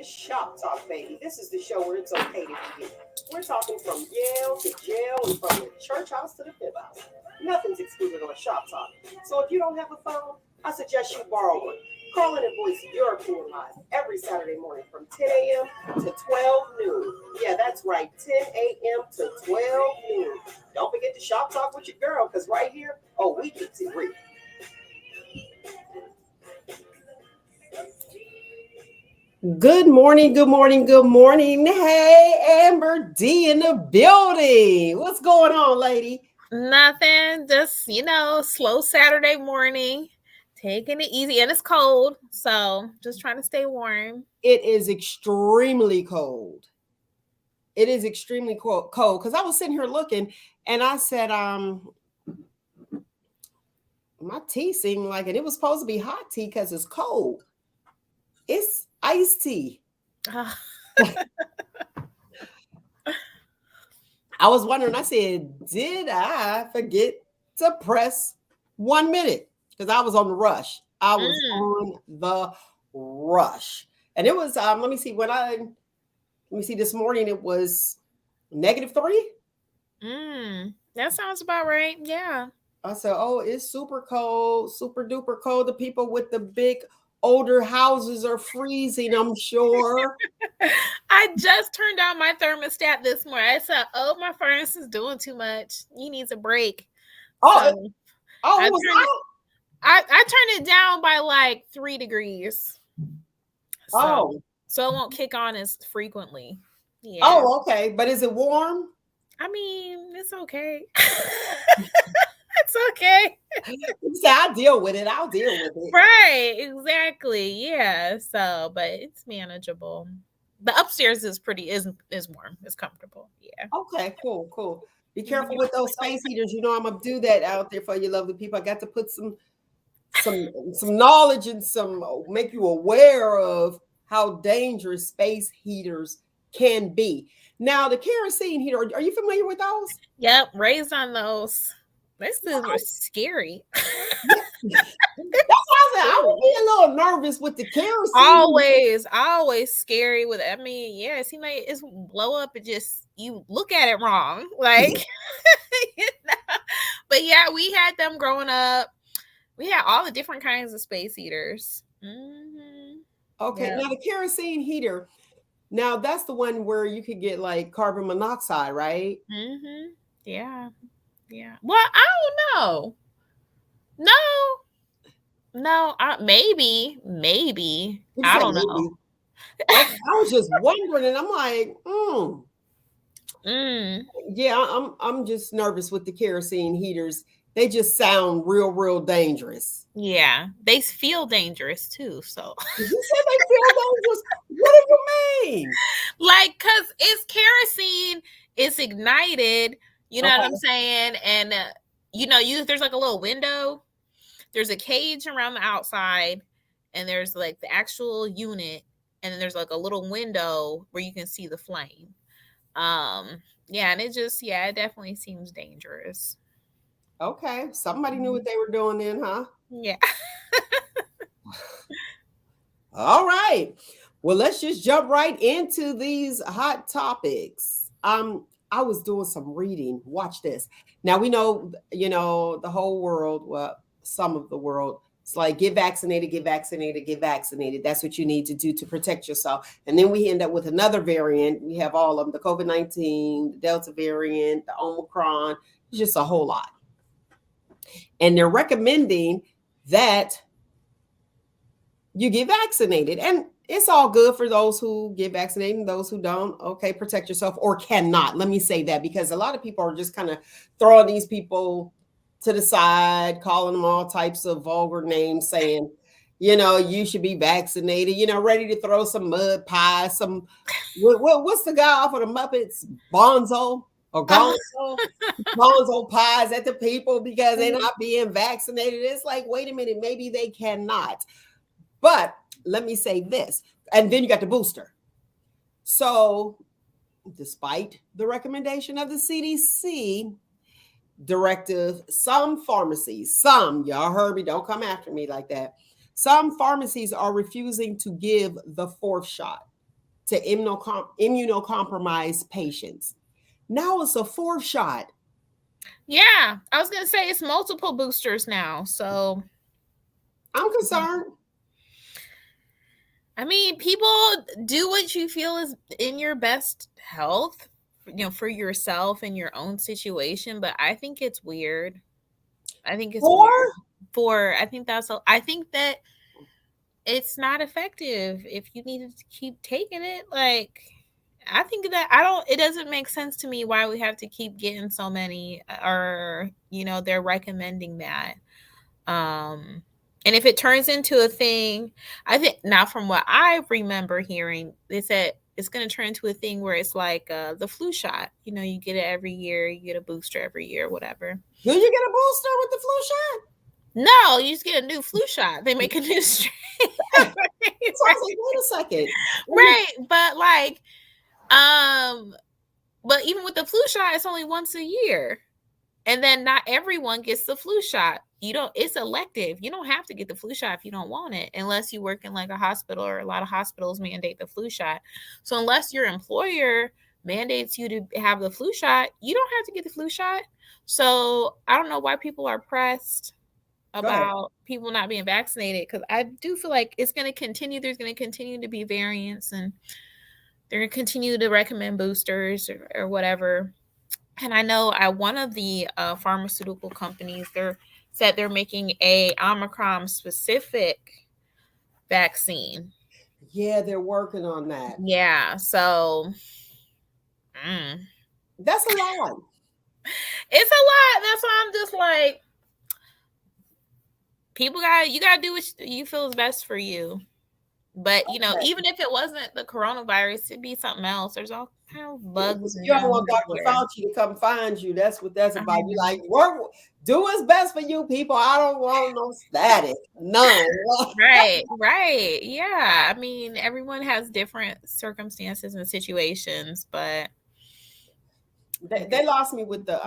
is Shop Talk, baby. This is the show where it's okay to be you. We're talking from Yale to jail and from the church house to the fifth house. Nothing's excluded on Shop Talk. So if you don't have a phone, I suggest you borrow one. Call in and voice your opinion live every Saturday morning from 10 a.m. to 12 noon. Yeah, that's right, 10 a.m. to 12 noon. Don't forget to Shop Talk with your girl, because right here, oh, we keep it real. Good morning, good morning, good morning. Hey, Amber D in the building. What's going on, lady? Nothing. Just, slow Saturday morning. Taking it easy. And it's cold. So just trying to stay warm. It is extremely cold. It is extremely cold because I was sitting here looking and I said, my tea seemed like it was supposed to be hot tea because it's cold. It's iced tea. I was wondering, I said, did I forget to press 1 minute? Because I was on the rush. I was on the rush. And it was, let me see, this morning it was -3. That sounds about right. Yeah. I said, oh, it's super cold, super duper cold. The people with the big older houses are freezing, I'm sure. I just turned on my thermostat this morning. I said, oh, my furnace is doing too much. You need a break. I turned it down by like 3 degrees. So it won't kick on as frequently. Yeah. Oh, okay. But is it warm? I mean, it's okay. It's okay. So I'll deal with it. Right, exactly. Yeah. So, but it's manageable. The upstairs is warm. It's comfortable. Yeah. Okay, cool. Be careful with those space heaters. You know, I'm gonna do that out there for you lovely people. I got to put some knowledge and make you aware of how dangerous space heaters can be. Now, the kerosene heater, are you familiar with those? Yep, raised on those. This is scary. That's why I would be a little nervous with the kerosene. Always scary with it. I mean, yeah, it seems like it's blow up. It just, you look at it wrong. Like, But yeah, we had them growing up. We had all the different kinds of space heaters. Mm-hmm. Okay, yeah. Now the kerosene heater, now that's the one where you could get like carbon monoxide, right? Mm-hmm. Yeah. Well, I don't know. No. Maybe. I don't know. I was just wondering, and I'm like, Yeah, I'm just nervous with the kerosene heaters. They just sound real dangerous. Yeah, they feel dangerous too. So you said they feel dangerous. What do you mean? Like, cause it's kerosene, it's ignited. You know what I'm saying? And there's like a little window. There's a cage around the outside, and there's like the actual unit, and then there's like a little window where you can see the flame. Yeah, and it definitely seems dangerous. Okay, somebody knew what they were doing then, huh? Yeah. All right. Well, let's just jump right into these hot topics. I was doing some reading. Watch this. Now we know, the whole world, well, some of the world, it's like get vaccinated. That's what you need to do to protect yourself. And then we end up with another variant. We have all of them, the COVID-19, the Delta variant, the Omicron. It's just a whole lot. And they're recommending that you get vaccinated. And it's all good for those who get vaccinated and those who don't. Okay, protect yourself or cannot. Let me say that, because a lot of people are just kind of throwing these people to the side, calling them all types of vulgar names, saying, you should be vaccinated, ready to throw some mud pie, what's the guy off of the Muppets? Bonzo or Bonzo pies at the people because they're not being vaccinated. It's like, wait a minute, maybe they cannot. But let me say this, and then you got the booster. So despite the recommendation of the CDC directive, some pharmacies, y'all heard me, don't come after me like that. Some pharmacies are refusing to give the 4th shot. to immunocompromised patients. Now it's a fourth shot. Yeah, I was gonna say it's multiple boosters now. So I'm concerned. I mean, people do what you feel is in your best health, for yourself and your own situation. But I think it's weird. I think it's weird. I think that it's not effective if you needed to keep taking it. Like, I think that it doesn't make sense to me why we have to keep getting so many, or, they're recommending that. And if it turns into a thing, I think now from what I remember hearing, they said it's going to turn into a thing where it's like the flu shot. You get it every year, you get a booster every year, whatever. Do you get a booster with the flu shot? No, you just get a new flu shot. They make a new strain. So I was like, wait a second. Right. But even with the flu shot, it's only once a year. And then not everyone gets the flu shot. It's elective. You don't have to get the flu shot if you don't want it, unless you work in like a hospital, or a lot of hospitals mandate the flu shot. So unless your employer mandates you to have the flu shot, you don't have to get the flu shot. So I don't know why people are pressed about people not being vaccinated, because I do feel like it's going to continue. There's going to continue to be variants, and they're going to continue to recommend boosters or whatever. And I know one of the pharmaceutical companies, said they're making a Omicron specific vaccine. Yeah, they're working on that. Yeah, so that's a lot. It's a lot. That's why I'm just like, you gotta do what you feel is best for you. But even if it wasn't the coronavirus, it'd be something else. There's all kind of bugs. You don't want Dr. Fauci to come find you. That's what that's about. You like, do what's best for you, people. I don't want no static. None. Right. Yeah. I mean, everyone has different circumstances and situations, but they lost me with the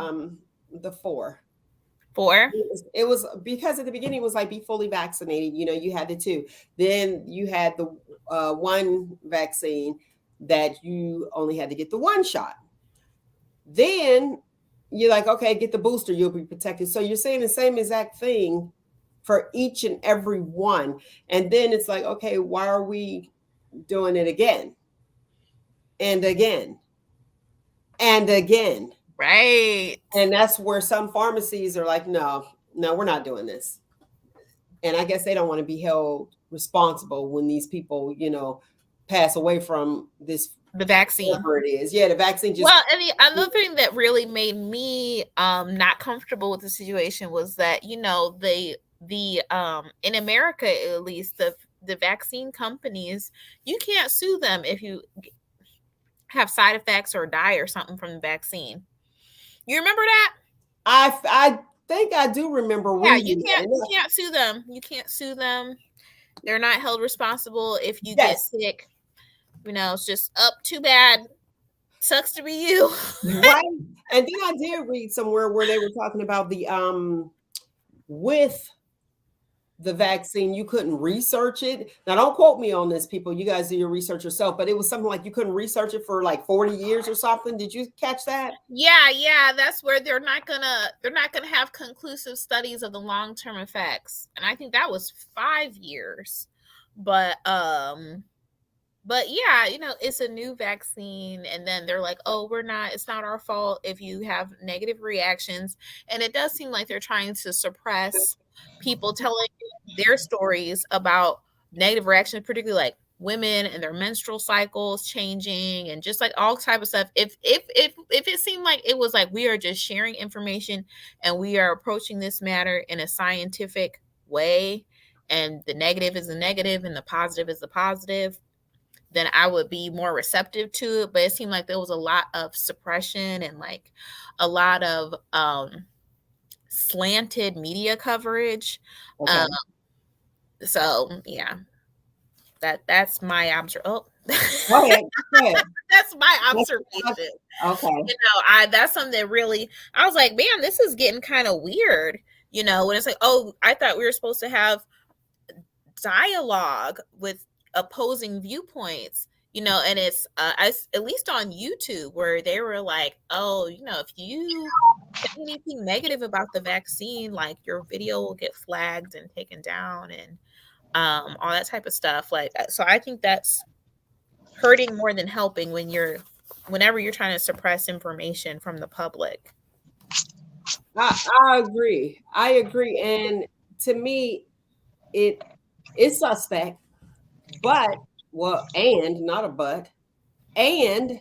4. It was because at the beginning it was like be fully vaccinated. You had the 2. Then you had the 1 vaccine that you only had to get the 1 shot. Then you're like, okay, get the booster, you'll be protected. So you're saying the same exact thing for each and every one. And then it's like, okay, why are we doing it again? And again. And again. Right. And that's where some pharmacies are like, no, we're not doing this. And I guess they don't want to be held responsible when these people, pass away from the vaccine. Whatever it is. Yeah, the vaccine just. Well, and the other thing that really made me not comfortable with the situation was that, the in America, at least, the vaccine companies, you can't sue them if you have side effects or die or something from the vaccine. You remember that? I think I do remember. Yeah, you can't sue them. You can't sue them. They're not held responsible if you get sick. It's just too bad. Sucks to be you. Right. And then I did read somewhere where they were talking about the with the vaccine, you couldn't research it. Now, don't quote me on this, people. You guys do your research yourself, but it was something like you couldn't research it for like 40 years or something. Did you catch that? Yeah. That's where they're not gonna have conclusive studies of the long-term effects. And I think that was 5 years. But yeah, it's a new vaccine, and then they're like, oh, it's not our fault if you have negative reactions. And it does seem like they're trying to suppress people telling their stories about negative reactions, particularly like women and their menstrual cycles changing and just like all type of stuff. If it seemed like it was like we are just sharing information and we are approaching this matter in a scientific way, and the negative is the negative and the positive is the positive, then I would be more receptive to it. But it seemed like there was a lot of suppression and like a lot of slanted media coverage. Okay. So yeah, that's my observation. Go ahead. That's my observation. Okay. That's something that really, I was like, man, this is getting kind of weird. When it's like, oh, I thought we were supposed to have dialogue with opposing viewpoints. and it's at least on YouTube where they were like, oh, if you say anything negative about the vaccine, like your video will get flagged and taken down and all that type of stuff. Like, so I think that's hurting more than helping whenever you're trying to suppress information from the public. I agree. I agree. And to me, it is suspect, but and not a but. And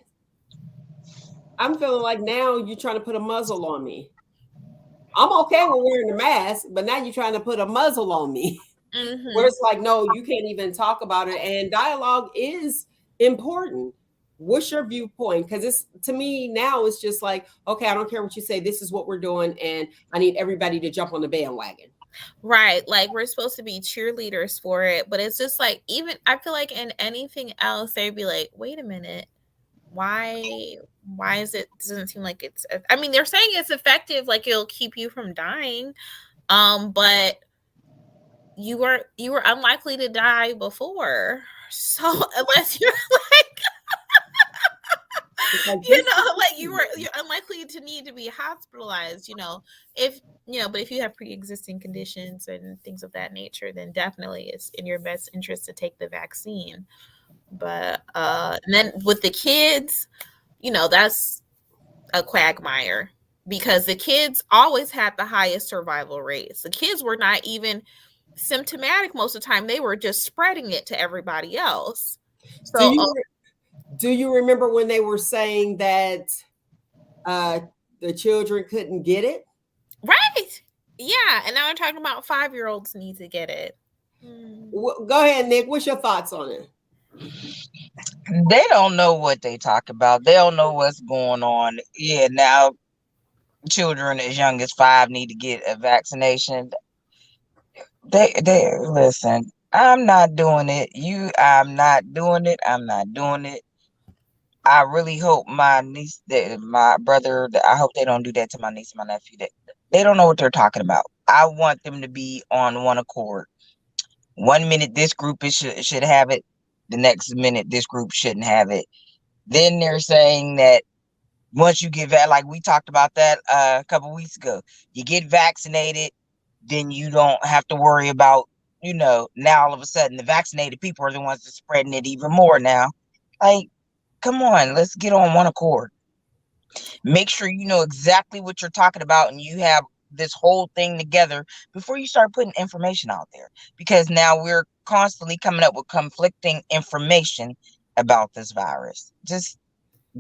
I'm feeling like now you're trying to put a muzzle on me. I'm okay with wearing the mask, but now you're trying to put a muzzle on me. Mm-hmm. Where it's like, no, you can't even talk about it. And dialogue is important. What's your viewpoint? Because it's, to me now, it's just like, okay, I don't care what you say. This is what we're doing, and I need everybody to jump on the bandwagon. Right. Like, we're supposed to be cheerleaders for it, but it's just like, even I feel like in anything else, they'd be like, wait a minute, why is it, doesn't seem like it's, I mean, they're saying it's effective, like it'll keep you from dying, but you were unlikely to die before, so unless you're like like you're unlikely to need to be hospitalized, if but if you have pre-existing conditions and things of that nature, then definitely it's in your best interest to take the vaccine. But and then with the kids, that's a quagmire, because the kids always had the highest survival rates. The kids were not even symptomatic most of the time. They were just spreading it to everybody else. So do you remember when they were saying that the children couldn't get it? Right. Yeah. And now I'm talking about 5-year-olds need to get it. Go ahead, Nick. What's your thoughts on it? They don't know what they talk about. They don't know what's going on. Yeah, now children as young as 5 need to get a vaccination. They listen. I'm not doing it. I'm not doing it. I'm not doing it. I really hope my niece, my brother, I hope they don't do that to my niece and my nephew. They don't know what they're talking about. I want them to be on one accord. 1 minute this group should have it, the next minute this group shouldn't have it. Then they're saying that once you get like we talked about that a couple weeks ago, you get vaccinated, then you don't have to worry about, now all of a sudden the vaccinated people are the ones that's spreading it even more now. Like, come on, let's get on one accord. Make sure you know exactly what you're talking about and you have this whole thing together before you start putting information out there, because now we're constantly coming up with conflicting information about this virus. Just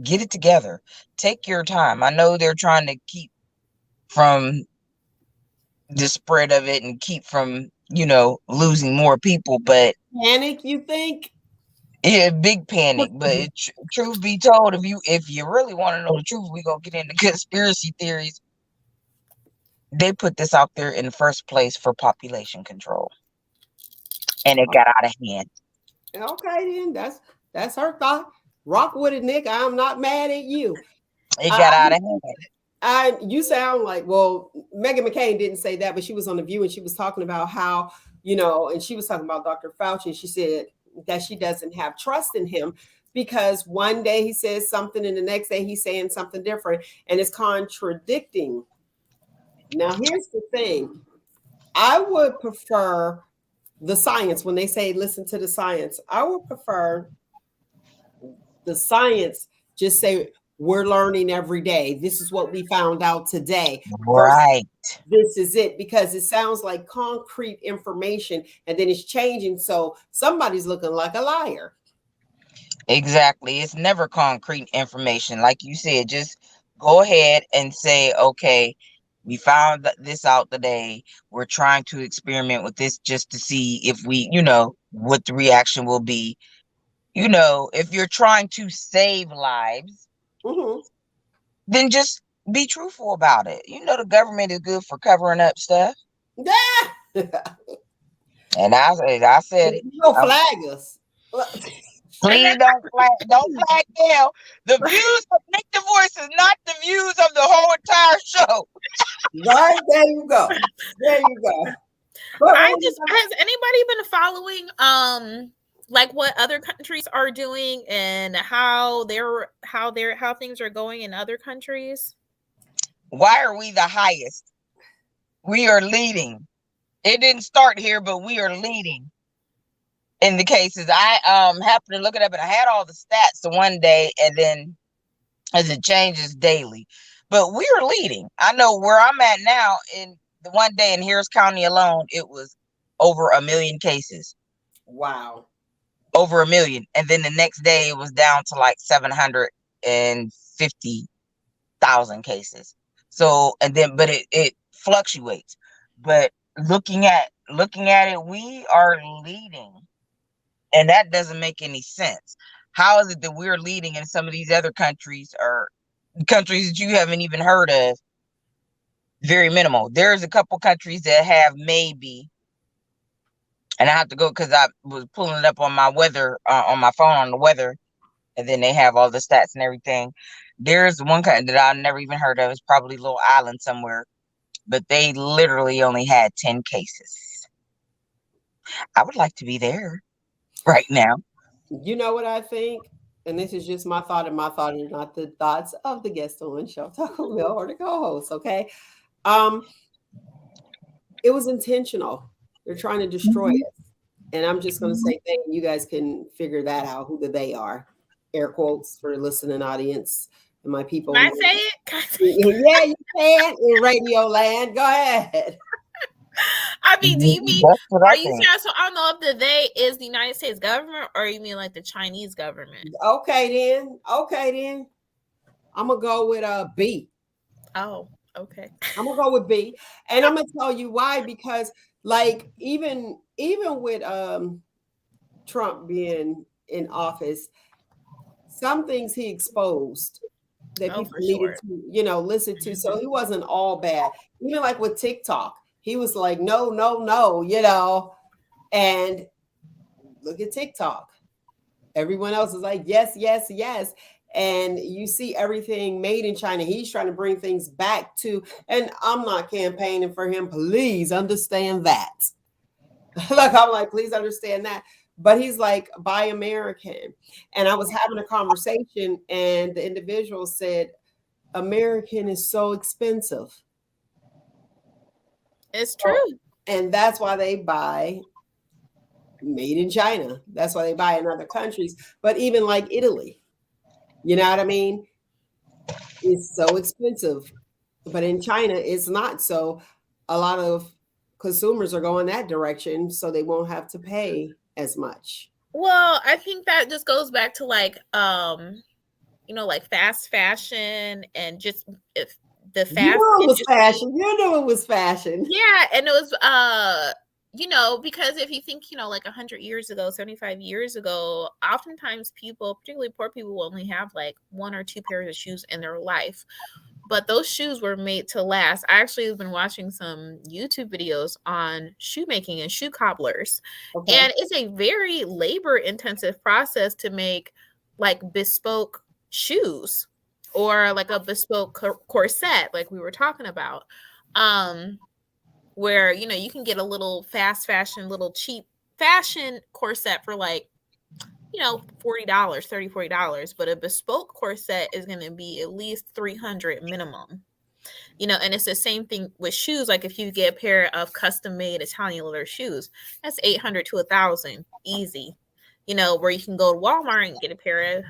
get it together. Take your time. I know they're trying to keep from the spread of it and keep from, losing more people, but panic, you think? Yeah, big panic. But truth be told, if you really want to know the truth, we gonna get into conspiracy theories. They put this out there in the first place for population control, and it got out of hand. Okay, then that's her thought. Rock with it, Nick. I'm not mad at you. It got out of hand. You sound like, well, Meghan McCain didn't say that, but she was on The View and she was talking about how, and she was talking about Dr. Fauci, and she said that she doesn't have trust in him because one day he says something and the next day he's saying something different and it's contradicting. Now, here's the thing. I would prefer the science. When they say listen to the science, I would prefer the science just say, we're learning every day. This is what we found out today. Right. This is it, because it sounds like concrete information and then it's changing. So somebody's looking like a liar. Exactly. It's never concrete information. Like you said, just go ahead and say, okay, we found this out today. We're trying to experiment with this just to see if we, what the reaction will be. If you're trying to save lives, then just be truthful about it. The government is good for covering up stuff. Yeah. And I said it. You don't flag us. Please don't flag down. The views of Nick DeVoice is not the views of the whole entire show. Right, there you go. There you go. Has anybody been following like what other countries are doing and how things are going in other countries? Why are we the highest? We are leading. It didn't start here, but we are leading in the cases. I happened to look it up, and I had all the stats the one day, and then as it changes daily. But we are leading. I know where I'm at now. In the one day in Harris County alone, it was over 1 million cases. Wow. Over 1 million. And then the next day it was down to like 750,000 cases. So, and then, but it fluctuates. But looking at it, we are leading. And that doesn't make any sense. How is it that we're leading and some of these other countries are countries that you haven't even heard of? Very minimal. There's a couple countries that have maybe, and I have to go because I was pulling it up on my weather on my phone on the weather, and then they have all the stats and everything. There's one country that I've never even heard of. It's probably a little island somewhere, but they literally only had 10 cases. I would like to be there right now. You know what I think? And this is just my thought, and my thought is not the thoughts of the guest on Show Taco Mill or the co-host. Okay. It was intentional. They're trying to destroy us. And I'm just going to say, thank you. You guys can figure that out, who they are. Air quotes for the listening audience and my people. Can I say it? Yeah, you can in Radio Land. Go ahead. I mean, do you mean, are you saying, so I don't know if the they is the United States government or you mean like the Chinese government? Okay, then. I'm going to go with B. Oh, okay. I'm going to go with B. And I'm going to tell you why, because like even with Trump being in office, some things he exposed that people needed to, listen to. So he wasn't all bad. Even like with TikTok, he was like, no, and look at TikTok. Everyone else is like, yes, yes, yes. And you see everything made in China. He's trying to bring things back to, and I'm not campaigning for him. Please understand that. Look, I'm like, please understand that. But he's like, buy American. And I was having a conversation, and the individual said, American is so expensive. It's true. And that's why they buy made in China. That's why they buy in other countries. But even like Italy, you know what I mean? It's so expensive. But in China, it's not. So a lot of consumers are going that direction, so they won't have to pay as much. Well, I think that just goes back to like like fast fashion and just if the fast. You know it was fashion. You knew it was fashion. Yeah, and it was because if you think, like 100 years ago, 75 years ago, oftentimes people, particularly poor people, will only have like 1 or 2 pairs of shoes in their life. But those shoes were made to last. I actually have been watching some YouTube videos on shoemaking and shoe cobblers. Okay. And it's a very labor-intensive process to make like bespoke shoes or like a bespoke corset, like we were talking about. Where, you can get a little fast fashion, little cheap fashion corset for like, $40, $30-$40, but a bespoke corset is going to be at least $300 minimum. And it's the same thing with shoes. Like if you get a pair of custom made Italian leather shoes, that's $800 to $1,000 easy. Where you can go to Walmart and get a pair of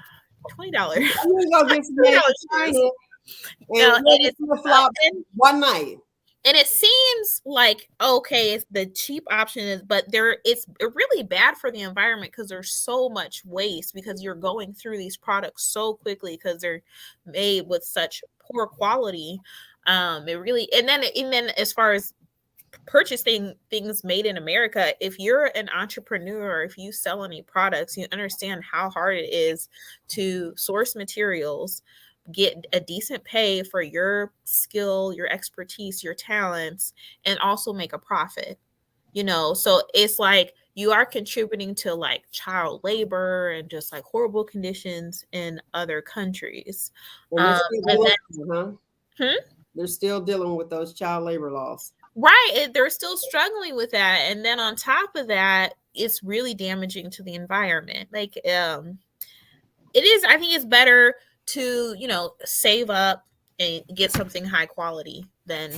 $20. You go get some one night. And it seems like, okay, it's the cheap option is, but it's really bad for the environment because there's so much waste because you're going through these products so quickly because they're made with such poor quality. It really, and then as far as purchasing things made in America, if you're an entrepreneur, if you sell any products, you understand how hard it is to source materials, get a decent pay for your skill, your expertise, your talents, and also make a profit. So it's like you are contributing to like child labor and just like horrible conditions in other countries. They're still dealing with those child labor laws. Right. They're still struggling with that. And then on top of that, it's really damaging to the environment. Like, it is, I think it's better to, save up and get something high quality than,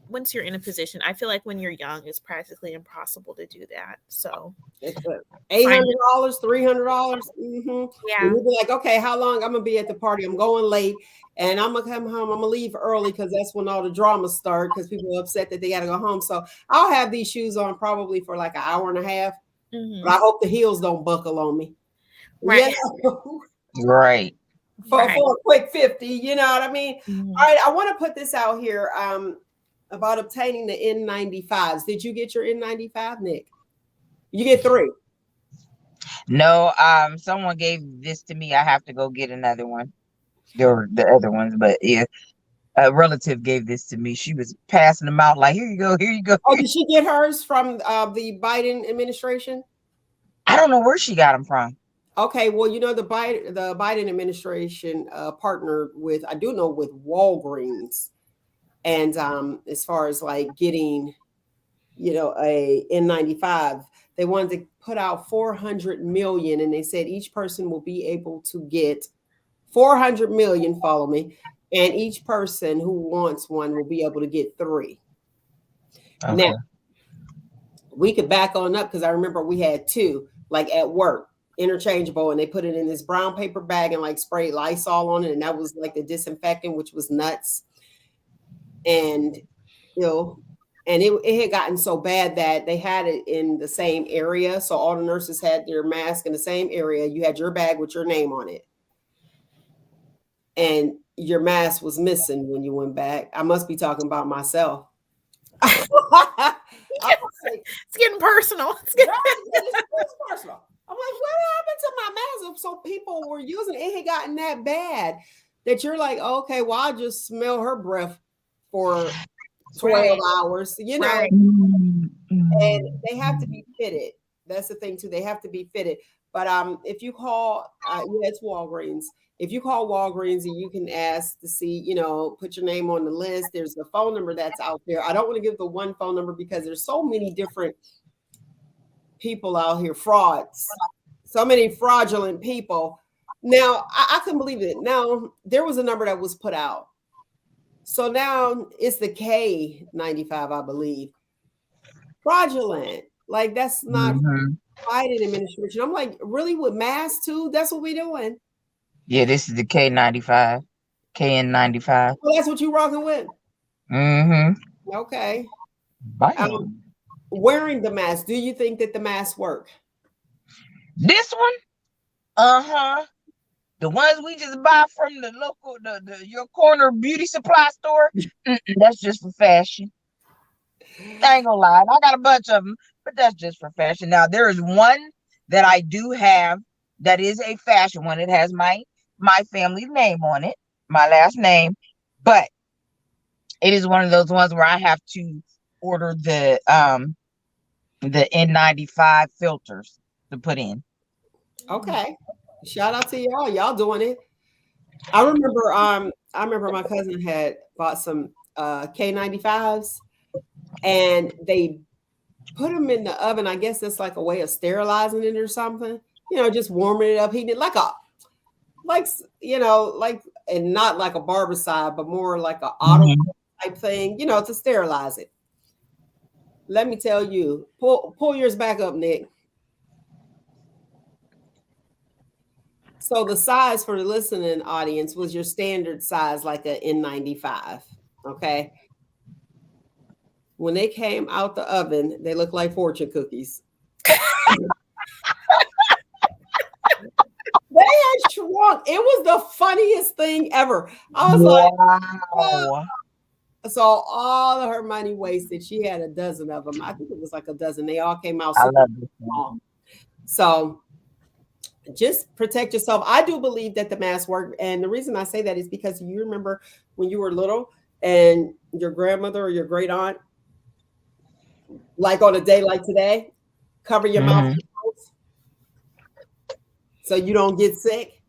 once you're in a position. I feel like when you're young, it's practically impossible to do that. So It's $800, $300. Yeah. You'll be like, okay, how long? I'm gonna be at the party. I'm going late, and I'm gonna come home. I'm gonna leave early because that's when all the dramas start. Because people are upset that they got to go home. So I'll have these shoes on probably for like an hour and a half. But I hope the heels don't buckle on me. Right. Right. For a quick 50, you know what I mean? All right, I want to put this out here about obtaining the N95s. Did you get your N95, Nick? You get 3. No, someone gave this to me. I have to go get another one. There were the other ones, but yeah, a relative gave this to me. She was passing them out like, here you go, here you go. Oh, did she get hers from the Biden administration? I don't know where she got them from. Okay, well, the Biden administration partnered with, I do know, with Walgreens, and as far as like getting, a N95, they wanted to put out 400 million, and they said each person will be able to get 400 million. Follow me, and each person who wants one will be able to get 3. Okay. Now, we could back on up because I remember we had 2, like at work, interchangeable, and they put it in this brown paper bag and like sprayed Lysol on it, and that was like the disinfectant, which was nuts. And and it had gotten so bad that they had it in the same area, so all the nurses had their mask in the same area. You had your bag with your name on it, and your mask was missing when you went back. I must be talking about myself. It's getting personal. It's personal. I'm like, what happened to my mask? So people were using it. It had gotten that bad that you're like, okay, well, I'll just smell her breath for 12 hours, Right. And they have to be fitted. That's the thing too. They have to be fitted. But if you call, it's Walgreens. If you call Walgreens and you can ask to see, put your name on the list. There's a phone number that's out there. I don't want to give the one phone number because there's so many different people out here, frauds, so many fraudulent people. Now, I couldn't believe it. Now, there was a number that was put out. So now it's the K95, I believe. Fraudulent. Like, that's not Biden administration. I'm like, really, with masks too? That's what we're doing? Yeah, this is the K95. KN95. Well, that's what you're rocking with? Okay. Wearing the mask, do you think that the masks work? This one? The ones we just buy from the local, your corner beauty supply store, that's just for fashion. I ain't gonna lie, I got a bunch of them, but that's just for fashion. Now, there is one that I do have that is a fashion one. It has my family name on it, my last name, but it is one of those ones where I have to order the N95 filters to put in. Okay. Shout out to y'all. Y'all doing it. I remember my cousin had bought some K95s, and they put them in the oven. I guess that's like a way of sterilizing it or something. Just warming it up, heating it like and not like a barbicide, but more like an auto type thing, to sterilize it. Let me tell you, pull yours back up, Nick. So the size for the listening audience was your standard size, like an N95. Okay. When they came out the oven, they looked like fortune cookies. They had shrunk. It was the funniest thing ever. I was like, wow. So all of her money wasted. She had a dozen of them. I think it was like a dozen. They all came out super small. So just protect yourself. I do believe that the masks work. And the reason I say that is because you remember when you were little and your grandmother or your great aunt, like on a day like today, cover your mouth so you don't get sick.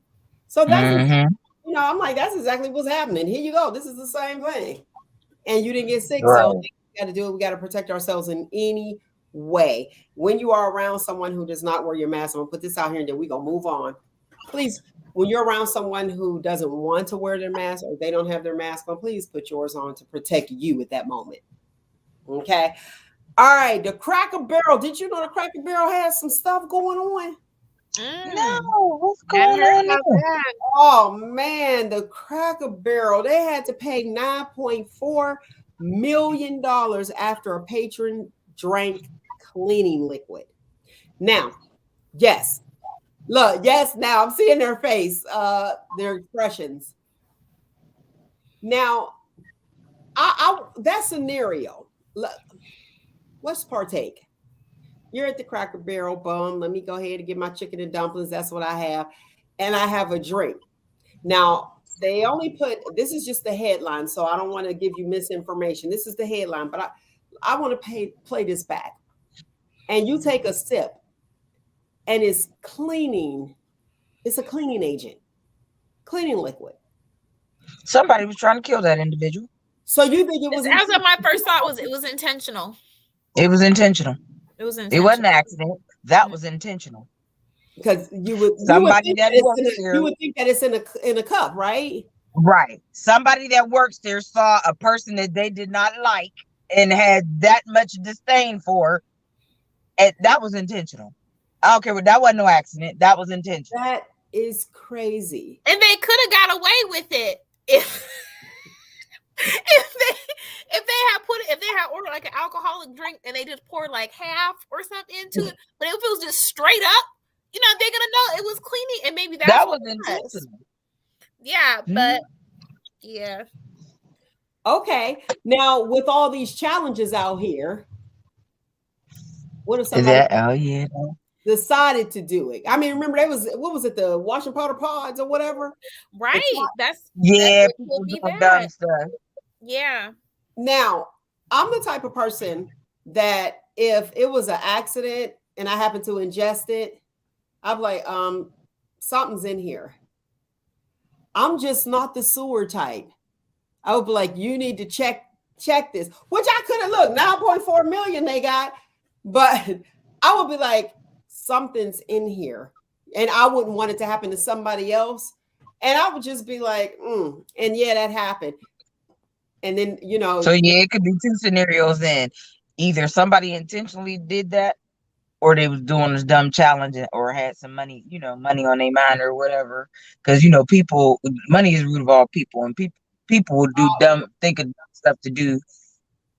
So that's, I'm like, that's exactly what's happening. Here you go. This is the same thing. and you didn't get sick. Right. So we got to do it. We got to protect ourselves in any way. When you are around someone who does not wear your mask, I'm gonna put this out here and then we're gonna move on. Please, when you're around someone who doesn't want to wear their mask or they don't have their mask on, please put yours on to protect you at that moment. Okay. All right. The Cracker Barrel. Did you know the Cracker Barrel has some stuff going on? No, what's Hadn't going heard on about there? that. Oh man, the Cracker Barrel. They had to pay $9.4 million after a patron drank cleaning liquid. Now, yes. Look, yes, now I'm seeing their face, their expressions. Now, that scenario, let's partake. You're at the Cracker Barrel, bum. Let me go ahead and get my chicken and dumplings. That's what I have. And I have a drink. Now, they only put, this is just the headline, so I don't want to give you misinformation. This is the headline, but I want to play this back. And you take a sip, and it's cleaning. It's a cleaning agent, cleaning liquid. Somebody was trying to kill that individual. So you think it was? As of my first thought was it was intentional. It was intentional. It was It intentional. wasn't an accident. That was intentional. Because you would think that it's in a cup, right? Right. Somebody that works there saw a person that they did not like and had that much disdain for, and that was intentional. I don't care. That wasn't no accident. That was intentional. That is crazy. And they could have got away with it if if they had ordered like an alcoholic drink and they just poured like half or something into it. But if it was just straight up, they're gonna know it was cleaning, and maybe that was intentional. Yeah, but yeah. Okay. Now with all these challenges out here, what if somebody decided to do it? I mean, remember what was it, the washing powder pods or whatever? Right. That's people be doing dumb stuff. Yeah. Now, I'm the type of person that if it was an accident and I happen to ingest it, I'm like, something's in here. I'm just not the sewer type. I would be like, you need to check this, which I could have looked, 9.4 million they got, but I would be like, something's in here. And I wouldn't want it to happen to somebody else. And I would just be like, and yeah, that happened. And then, So yeah, it could be two scenarios then. Either somebody intentionally did that, or they was doing this dumb challenge or had some money, money on their mind or whatever. Because money is the root of all people, and people will do think of dumb stuff to do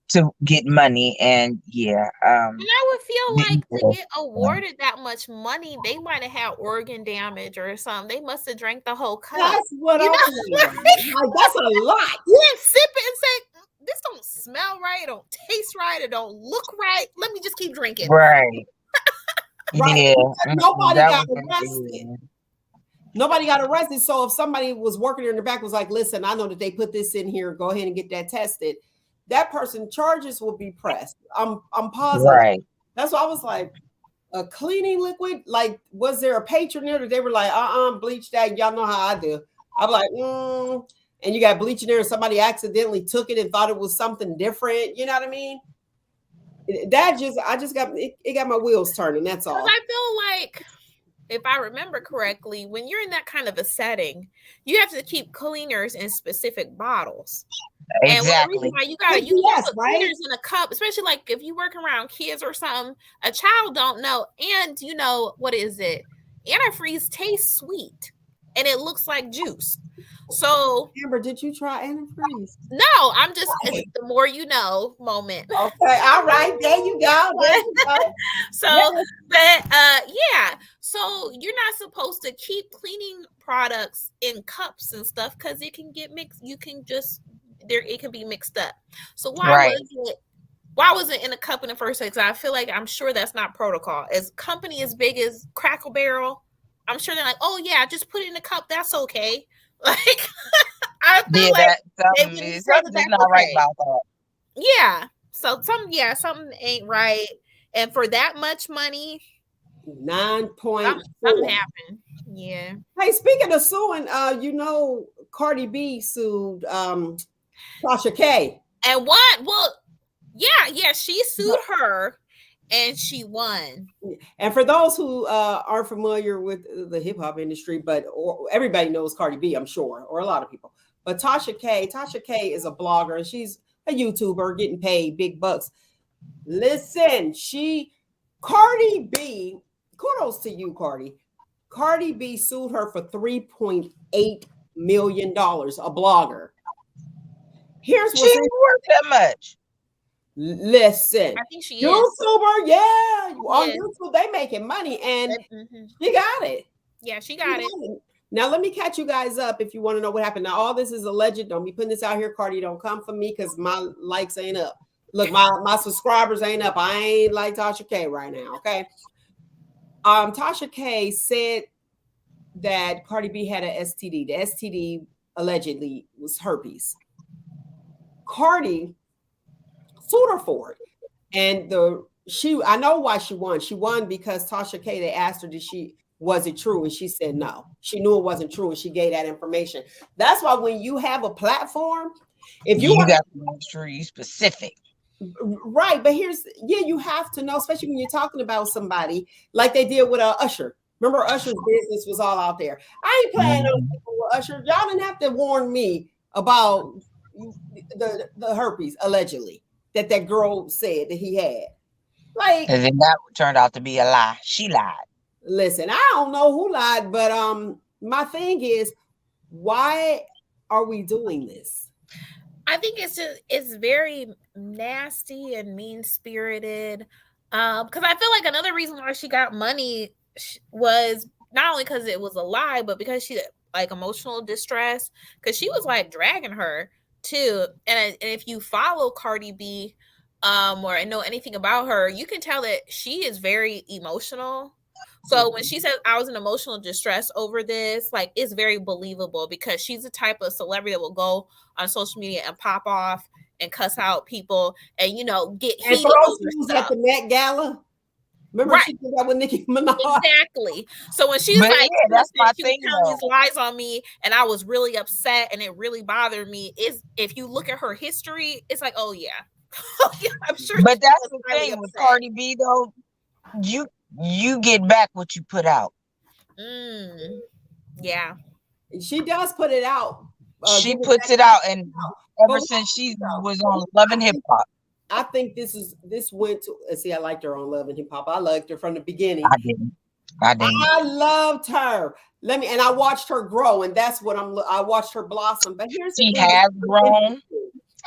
to get money. And yeah. And I would feel like to get awarded that much money, they might have had organ damage or something. They must have drank the whole cup. That's what I'm saying. That's a lot. You didn't sip it and say, this don't smell right, it don't taste right, it don't look right. Let me just keep drinking. Right. Right. Yeah. Nobody got arrested. Nobody got arrested. So if somebody was working in the back was like, listen, I know that they put this in here, go ahead and get that tested. That person charges will be pressed. I'm positive. Right. That's why I was like, a cleaning liquid. Like, was there a patron there that they were like, bleach that? Y'all know how I do. I'm like, and you got bleach in there, and somebody accidentally took it and thought it was something different. You know what I mean? I just got it got my wheels turning. That's all. I feel like, if I remember correctly, when you're in that kind of a setting, you have to keep cleaners in specific bottles. Exactly. And why you gotta put cleaners in a cup, especially like if you work around kids or something, a child don't know. And what is it? Antifreeze tastes sweet and it looks like juice. So Amber, did you try antifreeze? No, I'm just it's the more you know moment. Okay, all right, there you go. So yeah. So you're not supposed to keep cleaning products in cups and stuff because it can get mixed. You can just it can be mixed up. So why was it in a cup in the first place? I feel like I'm sure that's not protocol. As a company as big as Cracker Barrel, I'm sure they're like, oh yeah, just put it in a cup. That's okay. Like I feel like something's not right about that. Yeah. So something ain't right. And for that much money, 9.4. Something happened. Yeah. Hey, speaking of suing, Cardi B sued Tasha K. And won. Well, yeah, she sued her and she won. And for those who aren't familiar with the hip hop industry, but everybody knows Cardi B, I'm sure, or a lot of people. But Tasha K is a blogger and she's a YouTuber getting paid big bucks. Listen, Cardi B, kudos to you, Cardi. Cardi B sued her for $3.8 million, a blogger. Here's what's She ain't worth that much. Listen, I think she YouTuber, is. yeah, on YouTube they making money, and she got it. Yeah, she got it. Now let me catch you guys up if you want to know what happened. Now all this is alleged. Don't be putting this out here, Cardi. Don't come for me because my likes ain't up. Look, my subscribers ain't up. I ain't like Tasha K right now. Okay. Tasha K said that Cardi B had an STD. The STD allegedly was herpes. Cardi sued her for it. And I know why she won. She won because Tasha K, they asked her, was it true? And she said no. She knew it wasn't true and she gave that information. That's why when you have a platform, if you got to make sure you're specific. Right, but you have to know, especially when you're talking about somebody like they did with Usher. Remember, Usher's business was all out there. I ain't playing no people with Usher. Y'all didn't have to warn me about the herpes allegedly that girl said that he had. Like, and then that turned out to be a lie. She lied. Listen, I don't know who lied, but my thing is, why are we doing this? I think it's very nasty and mean-spirited. Because I feel like another reason why she got money was not only because it was a lie, but because she like emotional distress. Because she was like dragging her too. And if you follow Cardi B, or know anything about her, you can tell that she is very emotional. So when she says I was in emotional distress over this, like it's very believable because she's the type of celebrity that will go on social media and pop off and cuss out people and get heated over stuff. At the Met Gala. Remember she did that with Nicki Minaj? Exactly. So when she's that's my thing. She was telling these lies on me and I was really upset and it really bothered me. If you look at her history, it's like, oh yeah. I'm sure. But that's the thing with Cardi B though. You get back what you put out. Yeah. She does put it out. She puts it out, and ever since she was on Love and Hip Hop. I think this went to see. I liked her on Love and Hip Hop. I liked her from the beginning. I didn't. I loved her. And I watched her grow, and that's what I watched her blossom. But she has grown.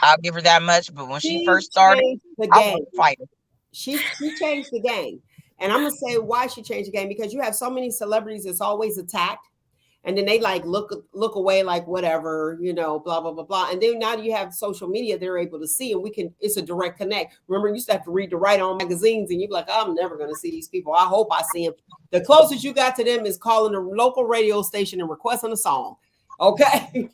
I'll give her that much. But when she first started, I was fighting. She changed the game. And I'm gonna say why she changed the game, because you have so many celebrities that's always attacked, and then they like look away like whatever, blah blah blah blah. And then now you have social media, they're able to see, and it's a direct connect. Remember, you used to have to read the right on magazines, and you're like, oh, I'm never gonna see these people. I hope I see them. The closest you got to them is calling a local radio station and requesting a song. Okay,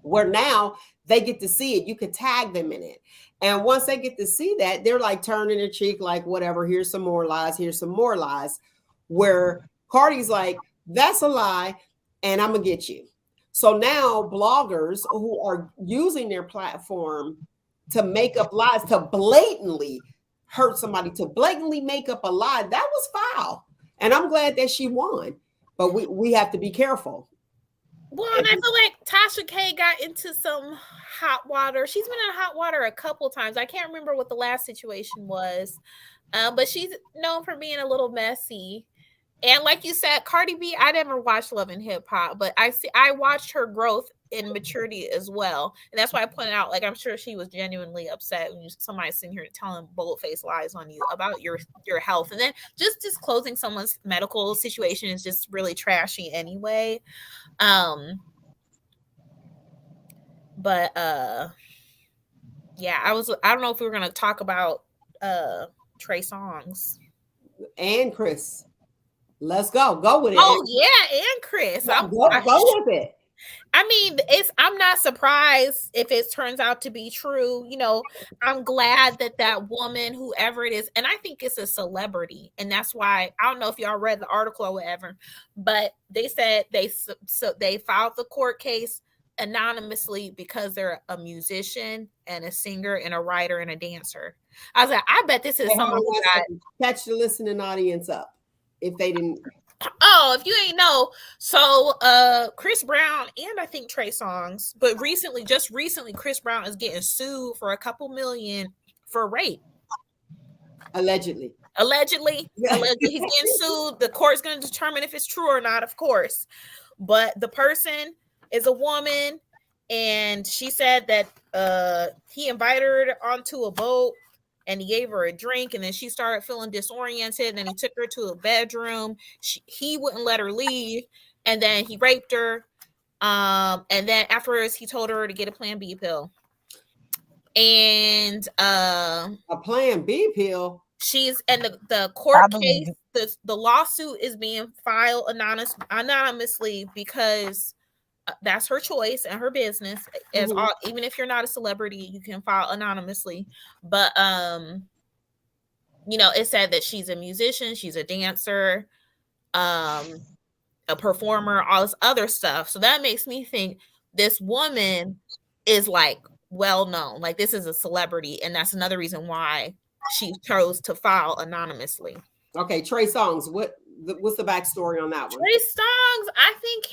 where now they get to see it. You could tag them in it. And once they get to see that, they're like turning their cheek, like, whatever, here's some more lies, here's some more lies. Where Cardi's like, that's a lie, and I'm going to get you. So now bloggers who are using their platform to make up lies, to blatantly hurt somebody, to blatantly make up a lie, that was foul. And I'm glad that she won. But we have to be careful. Well, and I feel like Tasha K got into some hot water. She's been in hot water a couple times. I can't remember what the last situation was, but she's known for being a little messy. And like you said, Cardi B, I never watched Love and Hip Hop, but I watched her growth in maturity as well. And that's why I pointed out, like, I'm sure she was genuinely upset when somebody's sitting here telling bold-faced lies on you about your health. And then just disclosing someone's medical situation is just really trashy anyway. But yeah, I don't know if we were gonna talk about Trey Songz and Chris. Let's go with it. Oh yeah, and Chris. Go with it. I mean, I'm not surprised if it turns out to be true. I'm glad that woman, whoever it is, and I think it's a celebrity, and that's why I don't know if y'all read the article or whatever, but they said they filed the court case anonymously because they're a musician and a singer and a writer and a dancer. I was like, I bet this is Hey, hold someone on who one got. second. Catch the listening audience up if they didn't. Oh, if you ain't know, so Chris Brown and I think Trey Songz, but just recently, Chris Brown is getting sued for a couple million for rape. Allegedly. Allegedly, he's getting sued. The court's going to determine if it's true or not, of course. But the person is a woman, and she said that he invited her onto a boat and he gave her a drink, and then she started feeling disoriented, and then he took her to a bedroom. He wouldn't let her leave, and then he raped her. And then afterwards he told her to get a Plan B pill. And a Plan B pill. She's and the court case, the lawsuit is being filed anonymously because that's her choice and her business. As all, even if you're not a celebrity, you can file anonymously. But you know, it said that she's a musician, she's a dancer, a performer, all this other stuff. So that makes me think this woman is like well known, like this is a celebrity, and that's another reason why she chose to file anonymously. Okay, Trey Songz, what's the backstory on that one? Trey Songz, I think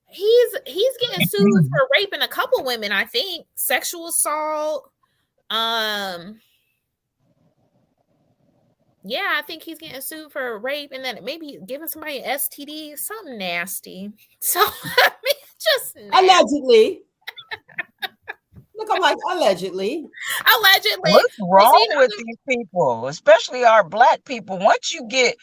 he's getting sued for raping a couple women. I think sexual assault. Yeah, I think he's getting sued for rape and then maybe giving somebody an STD, something nasty. So I mean, just nasty. Allegedly. Look, I'm like, allegedly. What's wrong with these people, especially our Black people? Once you get,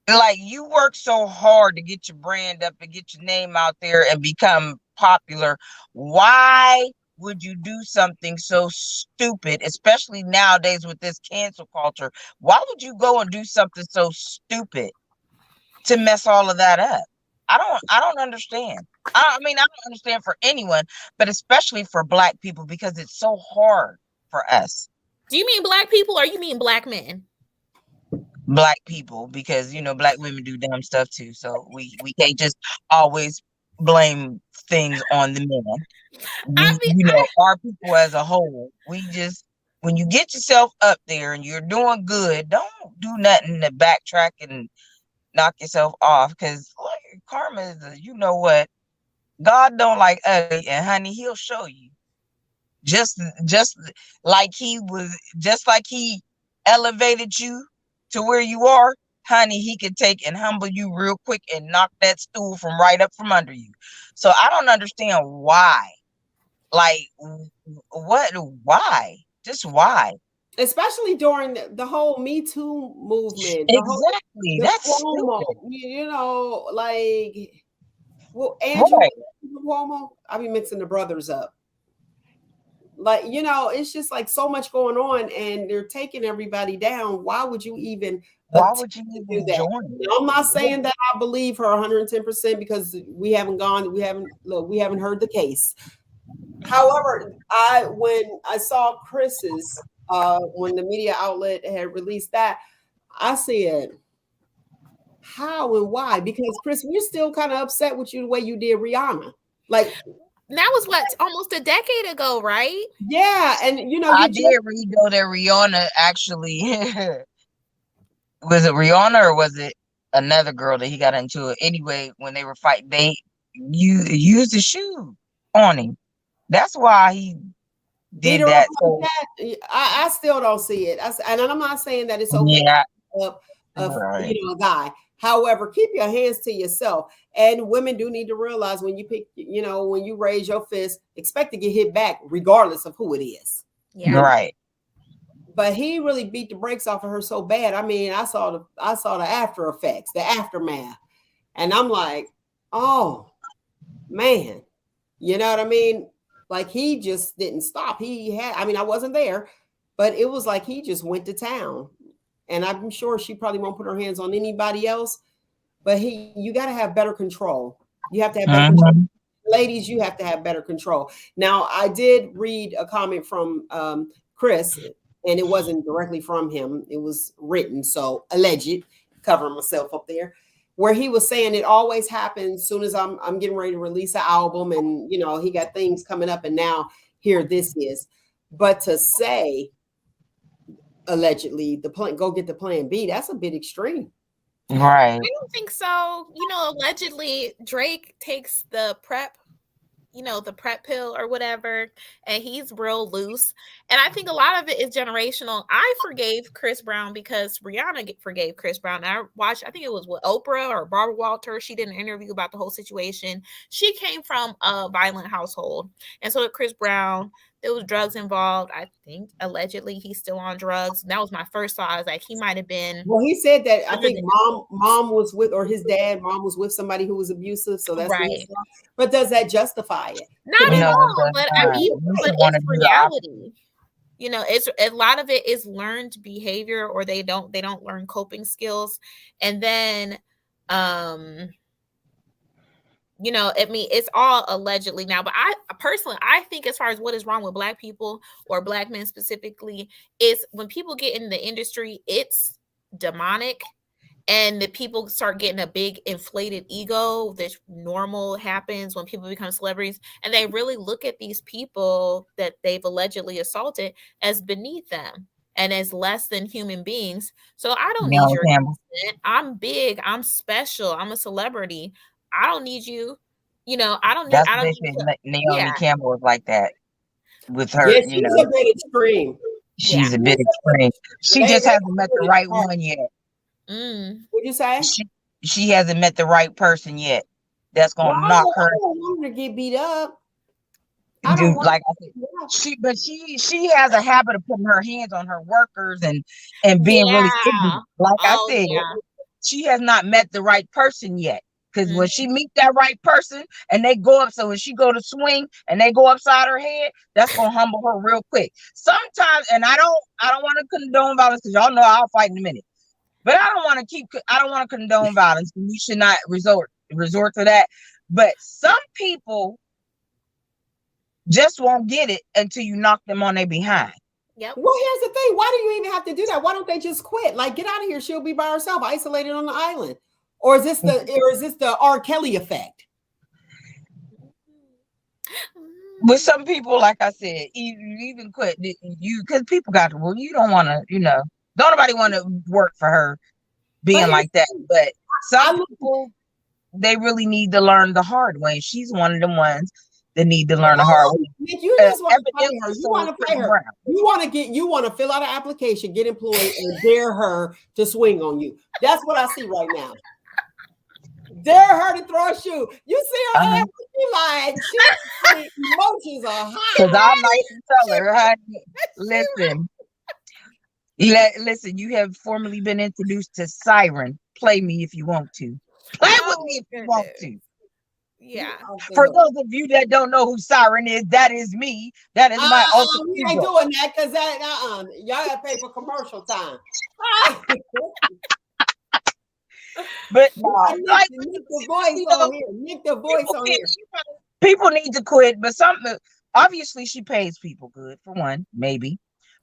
like, you work so hard to get your brand up and get your name out there and become popular, why would you do something so stupid, especially nowadays with this cancel culture? Why would you go and do something so stupid to mess all of that up? I don't understand. I mean, I don't understand for anyone, but especially for Black people, because it's so hard for us. Do you mean Black people or you mean Black men? Black people, because, you know, Black women do dumb stuff too. So we can't just always blame things on the men. You know, our people as a whole, we just, when you get yourself up there and you're doing good, don't do nothing to backtrack and knock yourself off, because karma is you know what, God don't like ugly, and honey, he'll show you. Just like he elevated you to where you are, honey, he can take and humble you real quick and knock that stool from right up from under you. So I don't understand why. Like, why? Just why? Especially during the whole Me Too movement. Exactly. That's Cuomo, you know, like, well, Andrew Cuomo, I be mixing the brothers up. Like, you know, it's just like so much going on and they're taking everybody down. Why would you even do that? Join? I'm not saying that I believe her 110% because we haven't heard the case. However, when I saw Chris's when the media outlet had released that, I said, how and why? Because Chris, we're still kind of upset with you the way you did Rihanna. Like, that was what, almost a decade ago, right? Yeah, and you know, I did read though that Rihanna actually was it Rihanna or was it another girl that he got into it? Anyway, when they were fighting, they used a shoe on him. That's why he did that. So, I still don't see it. And I'm not saying that it's okay a guy. However, keep your hands to yourself. And women do need to realize when you when you raise your fist, expect to get hit back regardless of who it is. Yeah. Right. But he really beat the brakes off of her so bad. I mean, I saw the after effects, the aftermath. And I'm like, oh man, you know what I mean? Like, he just didn't stop. I wasn't there, but it was like he just went to town. And I'm sure she probably won't put her hands on anybody else, but you got to have better control. You have to have better control. Ladies, you have to have better control. Now, I did read a comment from Chris, and it wasn't directly from him. It was written, so alleged, covering myself up there. where he was saying it always happens soon as I'm getting ready to release an album, and he got things coming up, and now here this is. But to say allegedly the plan, go get the plan B, that's a bit extreme. Right. I don't think so. Allegedly Drake takes the PrEP, the PrEP pill or whatever, and he's real loose. And I think a lot of it is generational. I forgave Chris Brown because Rihanna forgave Chris Brown. I think it was with Oprah or Barbara Walter. She did an interview about the whole situation. She came from a violent household. And so did Chris Brown. There was drugs involved. I think allegedly he's still on drugs. And that was my first thought. I was like, he might have been. Well, he said that I think mom was with, or his mom was with somebody who was abusive. So that's right. But does that justify it? Not at all. But I mean, but it's reality. It's a lot of it is learned behavior, or they don't learn coping skills. And then I mean, it's all allegedly now, but I personally think as far as what is wrong with Black people or Black men specifically, is when people get in the industry, it's demonic, and the people start getting a big inflated ego. This normal happens when people become celebrities, and they really look at these people that they've allegedly assaulted as beneath them and as less than human beings. So I don't need your consent. I'm big, I'm special, I'm a celebrity. I don't need you. I don't need. Naomi Campbell was like that with her. Yes, she's a bit extreme. She's a bit extreme. She just hasn't met the right one yet. What'd you say? She hasn't met the right person yet. That's gonna knock her. I don't want her to get beat up. Dude, like I said, she has a habit of putting her hands on her workers and being really ignorant. Like I said, she has not met the right person yet. Because when she meet that right person and they go up, so when she go to swing and they go upside her head, that's gonna humble her real quick. Sometimes, and I don't want to condone violence, because y'all know I'll fight in a minute. But I don't want to condone violence. We should not resort to that. But some people just won't get it until you knock them on their behind. Yep. Well, here's the thing: why do you even have to do that? Why don't they just quit? Like, get out of here. She'll be by herself, isolated on the island. Or is this the R. Kelly effect? With some people, like I said, you even quit because people got to. Well, you don't want to, don't nobody want to work for her being like that. But some people, they really need to learn the hard way. She's one of the ones that need to learn the hard way. Nick, you just want to play her. You want to play her. You want to fill out an application, get employed, and dare her to swing on you. That's what I see right now. Dare her to throw a shoe. You see her ass, she like, emotions are high. Because I might tell her, honey, listen, you have formally been introduced to Siren. Play me if you want to. Play with me if you want to. Yeah. For those of you that don't know who Siren is, that is me. That is my ultimate. We ain't doing that because y'all got to pay for commercial time. But like, Nick the voice on here. Nick the voice on here. People need to quit, but obviously she pays people good for one, maybe.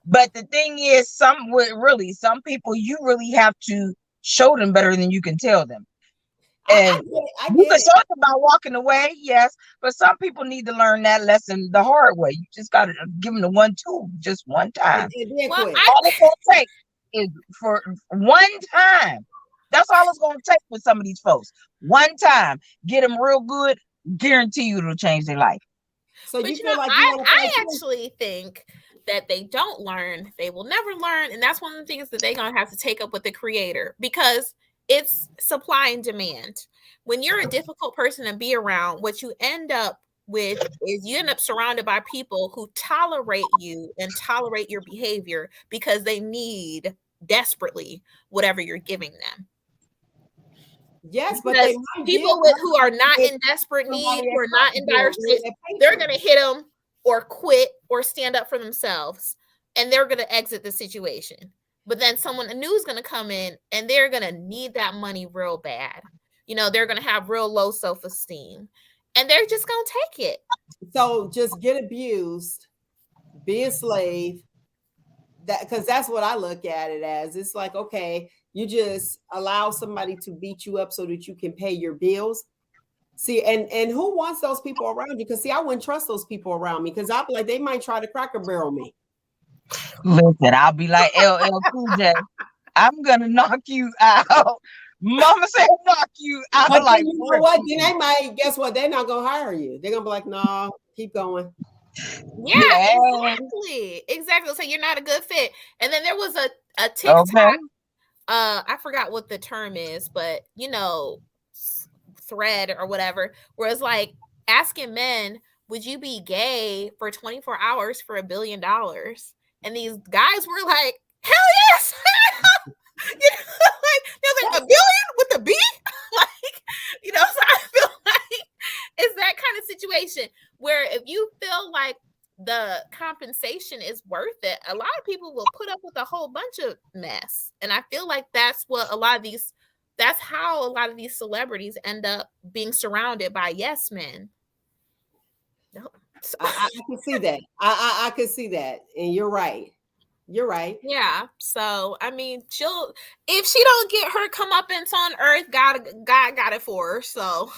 But the thing is, some people you really have to show them better than you can tell them. And you can talk about walking away, yes, but some people need to learn that lesson the hard way. You just got to give them the one tool, just one time. Well, all it's going to take is for one time. That's all it's going to take with some of these folks. One time, get them real good, guarantee you it'll change their life. So but I actually think that they don't learn. They will never learn. And that's one of the things that they're going to have to take up with the creator, because it's supply and demand. When you're a difficult person to be around, what you end up with is you end up surrounded by people who tolerate you and tolerate your behavior because they need desperately whatever you're giving them. Yes, but people who are not in desperate need, who are not in dire straits, they're going to hit them or quit or stand up for themselves, and they're going to exit the situation. But then someone new is going to come in, and they're going to need that money real bad. They're going to have real low self-esteem, and they're just going to take it. So just get abused, be a slave. Because that's what I look at it as. It's like, okay, You just allow somebody to beat you up so that you can pay your bills. See, and who wants those people around you? Because see, I wouldn't trust those people around me because I'll be like, they might try to Cracker Barrel me. Listen, I'll be like LL Cool J. I'm gonna knock you out. Mama said knock you out. But Like, then you know what? Then they might, guess what? They're not gonna hire you. They're gonna be like, no, keep going. Yeah, exactly. So you're not a good fit. And then there was a TikTok. Okay. I forgot what the term is, but thread or whatever, where it's like asking men, would you be gay for 24 hours for $1 billion? And these guys were like, hell yes. They're like, $1 billion with a B? So I feel like it's that kind of situation where if you feel like the compensation is worth it, a lot of people will put up with a whole bunch of mess. And I feel like that's how a lot of these celebrities end up being surrounded by yes men. I can see that. I can see that. And you're right. You're right. Yeah. So I mean, if she don't get her comeuppance on earth, God got it for her. So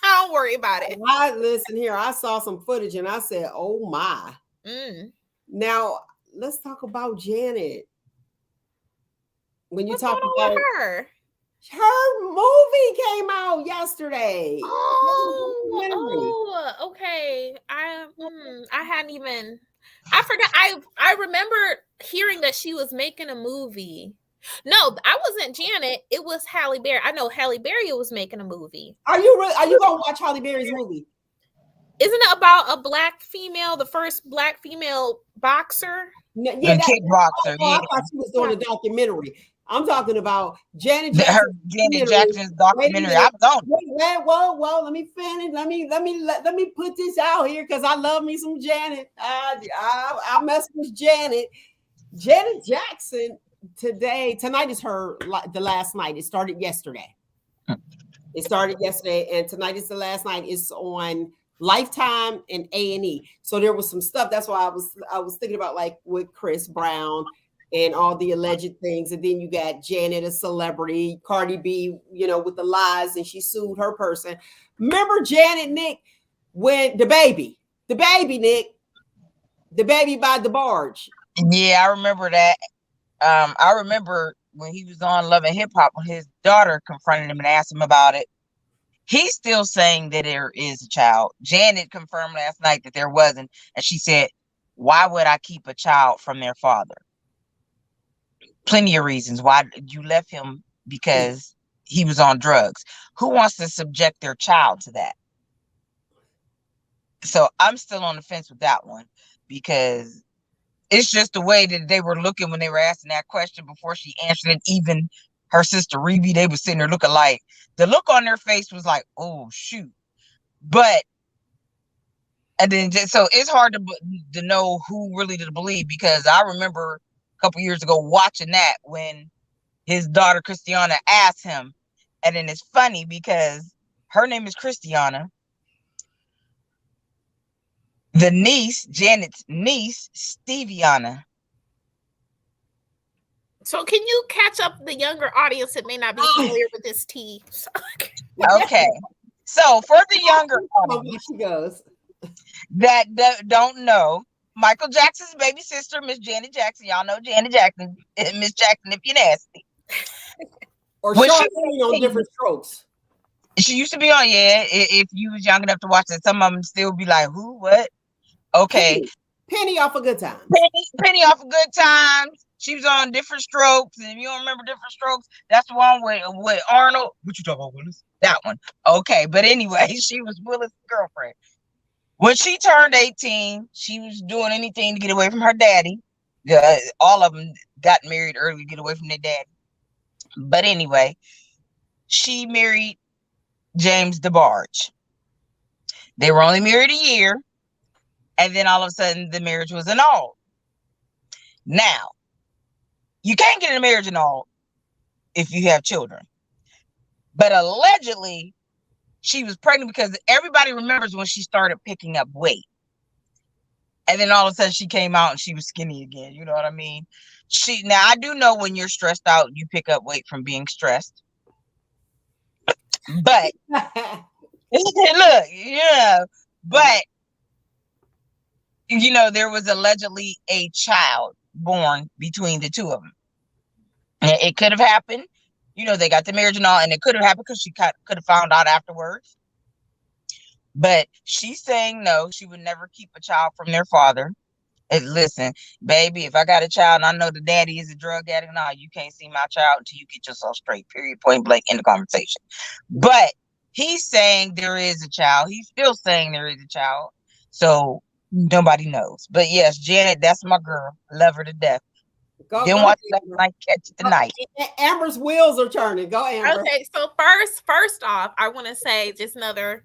I don't worry about it. Listen here. I saw some footage and I said, "Oh my!" Now let's talk about Janet. When you talk about her movie came out yesterday. Oh, okay. I hadn't even. I forgot. I remember hearing that she was making a movie. No, I wasn't Janet. It was Halle Berry. I know Halle Berry was making a movie. Are you gonna watch Halle Berry's movie? Isn't it about a black female, the first black female boxer? Yeah, kickboxer. I thought she was doing a documentary. I'm talking about Janet Jackson's documentary. I don't. Well, let me finish. Let me put this out here because I love me some Janet. I mess with Janet. Janet Jackson tonight is the last night. It started yesterday. It started yesterday, and tonight is the last night. It's on Lifetime and A&E. So there was some stuff. That's why I was thinking about like with Chris Brown and all the alleged things. And then you got Janet, a celebrity, Cardi B, with the lies, and she sued her person. Remember Janet, Nick, when the baby, Nick, the baby by the barge. Yeah, I remember that. I remember when he was on Love and Hip Hop, when his daughter confronted him and asked him about it. He's still saying that there is a child. Janet confirmed last night that there wasn't. And she said, why would I keep a child from their father? Plenty of reasons why. You left him because he was on drugs. Who wants to subject their child to that? So I'm still on the fence with that one because it's just the way that they were looking when they were asking that question before she answered it. Even her sister Rebe, they were sitting there looking like, the look on their face was like, oh shoot. And then so it's hard to know who really to believe, because I remember a couple years ago watching that when his daughter Christiana asked him, and then it's funny because her name is Christiana. The niece, Janet's niece, Steviana. So can you catch up the younger audience that may not be familiar with this tea? Okay. So for the younger audience that don't know, Michael Jackson's baby sister, Miss Janet Jackson. Y'all know Janet Jackson, Miss Jackson if you're nasty. Or Charlene on Different Strokes. She used to be on, yeah. If you was young enough to watch it, some of them still be like, who, what? Okay. Penny off of Good Times. Penny off of Good Times. She was on Different Strokes. And if you don't remember Different Strokes, that's the one with Arnold. What you talking about, Willis? That one. Okay. But anyway, she was Willis' girlfriend. When she turned 18, she was doing anything to get away from her daddy. All of them got married early to get away from their daddy. But anyway, she married James DeBarge. They were only married a year. And then all of a sudden, the marriage was annulled. Now, you can't get a marriage annulled if you have children. But allegedly, she was pregnant because everybody remembers when she started picking up weight. And then all of a sudden, she came out and she was skinny again. You know what I mean? Now I do know when you're stressed out, you pick up weight from being stressed. But look, yeah, but there was allegedly a child born between the two of them. And it could have happened. They got the marriage and all, and it could have happened because she could have found out afterwards. But she's saying no, she would never keep a child from their father. And listen, baby, if I got a child and I know the daddy is a drug addict, no, you can't see my child until you get yourself straight, period, point blank, in the conversation. But he's saying there is a child. He's still saying there is a child. So nobody knows. But yes, Janet, that's my girl. Love her to death. Didn't watch last night, catch it tonight. Amber's wheels are turning. Go, Amber. Okay, so first off, I want to say just another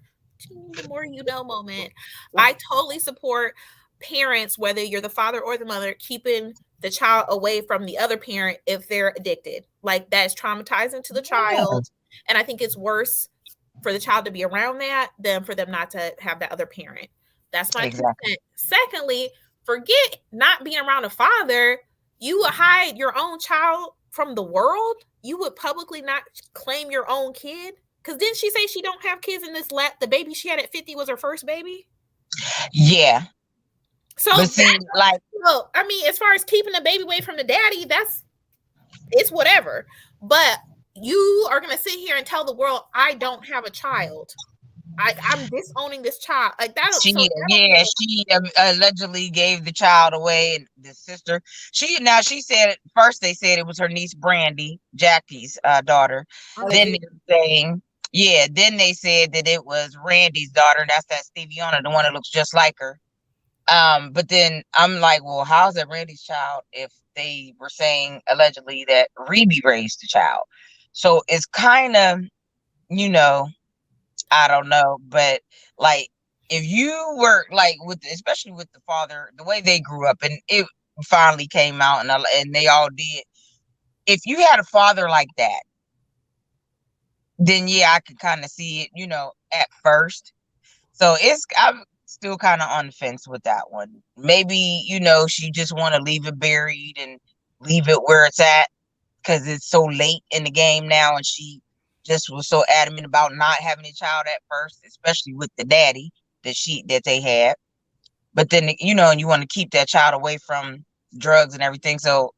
the more you know moment. I totally support parents, whether you're the father or the mother, keeping the child away from the other parent if they're addicted. Like, that's traumatizing to the child. And I think it's worse for the child to be around that than for them not to have that other parent. That's my Exactly. Secondly, forget not being around a father. You would hide your own child from the world. You would publicly not claim your own kid. Because didn't she say she don't have kids in this the baby she had at 50 was her first baby? Yeah. So I mean, as far as keeping the baby away from the daddy, it's whatever. But you are gonna sit here and tell the world I don't have a child. I'm disowning this child. Like that. She allegedly gave the child away, and the sister. She said first they said it was her niece Brandy, Jackie's daughter. Then they said that it was Randy's daughter. That's that Stevie Wonder, the one that looks just like her. But then I'm like, well, how's that Randy's child if they were saying allegedly that Rebe raised the child? So it's kind of, I don't know, but like if you were like especially with the father, the way they grew up, and it finally came out, and they all did. If you had a father like that, then yeah, I could kind of see it, at first. So I'm still kind of on the fence with that one. Maybe, she just want to leave it buried and leave it where it's at because it's so late in the game now, and she just was so adamant about not having a child at first, especially with the daddy that they had. But then, and you want to keep that child away from drugs and everything. So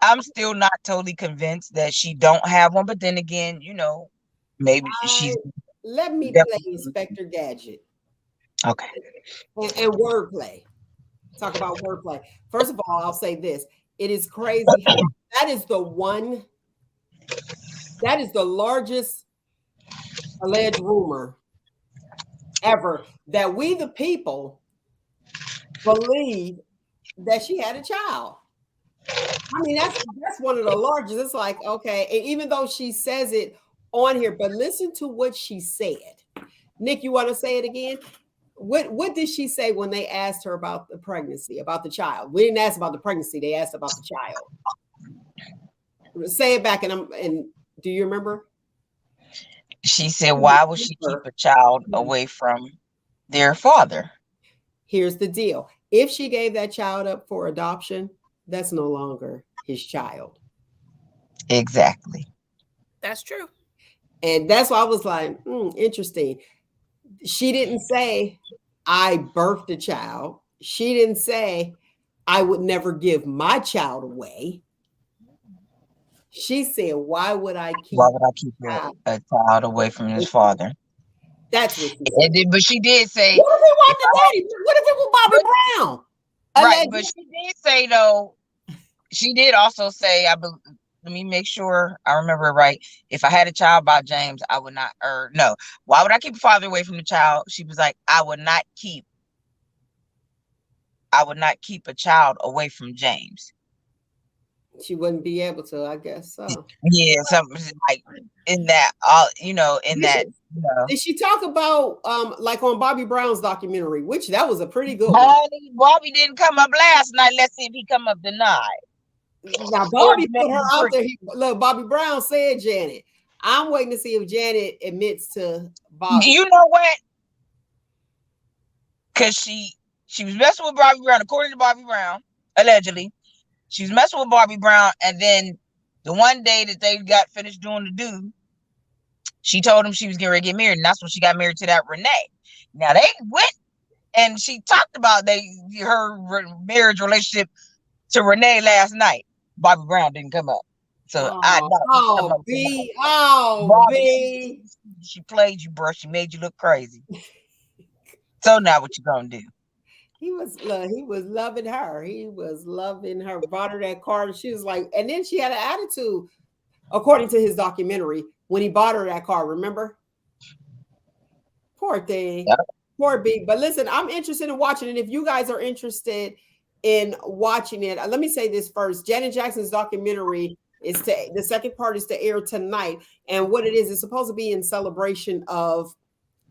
I'm still not totally convinced that she don't have one. But then again, maybe she's. Let me play Inspector Gadget. Okay. And wordplay. Talk about wordplay. First of all, I'll say this. It is crazy. That is the largest alleged rumor ever that we the people believe that she had a child. I mean, that's one of the largest. It's like, okay, and even though she says it on here, but listen to what she said. Nick, you want to say it again? What did she say when they asked her about the pregnancy, about the child? We didn't ask about the pregnancy. They asked about the child. Say it back, and do you remember? She said, why would she keep a child away from their father? Here's the deal. If she gave that child up for adoption, that's no longer his child. Exactly. That's true. And that's why I was like, interesting. She didn't say, I birthed a child. She didn't say, I would never give my child away. She said, why would I keep a child away from his father? That's what she said. But she did say, what if it wasn't the daddy? What if it was Bobby Brown? Right, but she did say, though, she did also say, let me make sure I remember it right. If I had a child by James, I would not, no. Why would I keep a father away from the child? She was like, I would not keep a child away from James. She wouldn't be able to, I guess so. Yeah, something like in that, Did she talk about like on Bobby Brown's documentary, which that was a pretty good one? Bobby didn't come up last night. Let's see if he come up tonight. Now Bobby put her out there. Look, Bobby Brown said Janet. I'm waiting to see if Janet admits to Bobby. You know what? Because she was messing with Bobby Brown, according to Bobby Brown, allegedly. She was messing with Bobby Brown, and then the one day that they got finished doing the do, she told him she was getting ready to get married, and that's when she got married to that Renee. Now they went and she talked about her marriage relationship to Renee last night. Bobby Brown didn't come up, so I oh, B, oh, B. She played you, bro. She made you look crazy. So now what you gonna do? He was loving her. He was loving her. Bought her that car, and she was like, and then she had an attitude, according to his documentary, when he bought her that car. Remember? Poor thing. Yep. Poor B. But listen, I'm interested in watching it. If you guys are interested in watching it, let me say this first. Janet Jackson's documentary the second part is to air tonight. And what it is, it's supposed to be in celebration of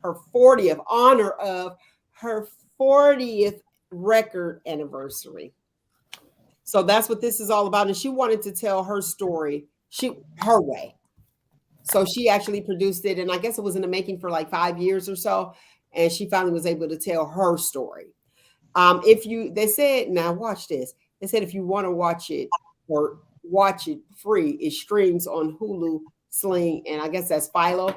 her 40th, honor of her 40th record anniversary. So that's what this is all about. And she wanted to tell her story, her way. So she actually produced it. And I guess it was in the making for like 5 years or so. And she finally was able to tell her story. They said, now watch this. They said, if you want to watch it or watch it free, it streams on Hulu, Sling, and I guess that's Philo.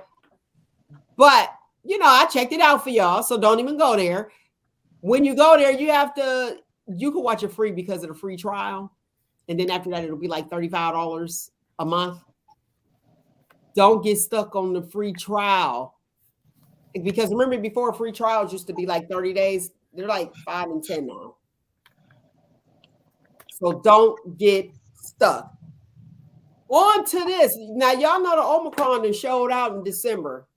But, I checked it out for y'all. So don't even go there. When you go there, you can watch it free because of the free trial. And then after that, it'll be like $35 a month. Don't get stuck on the free trial. Because remember, before, free trials used to be like 30 days. They're like 5 and 10 now. So don't get stuck. On to this. Now, y'all know the Omicron that showed out in December.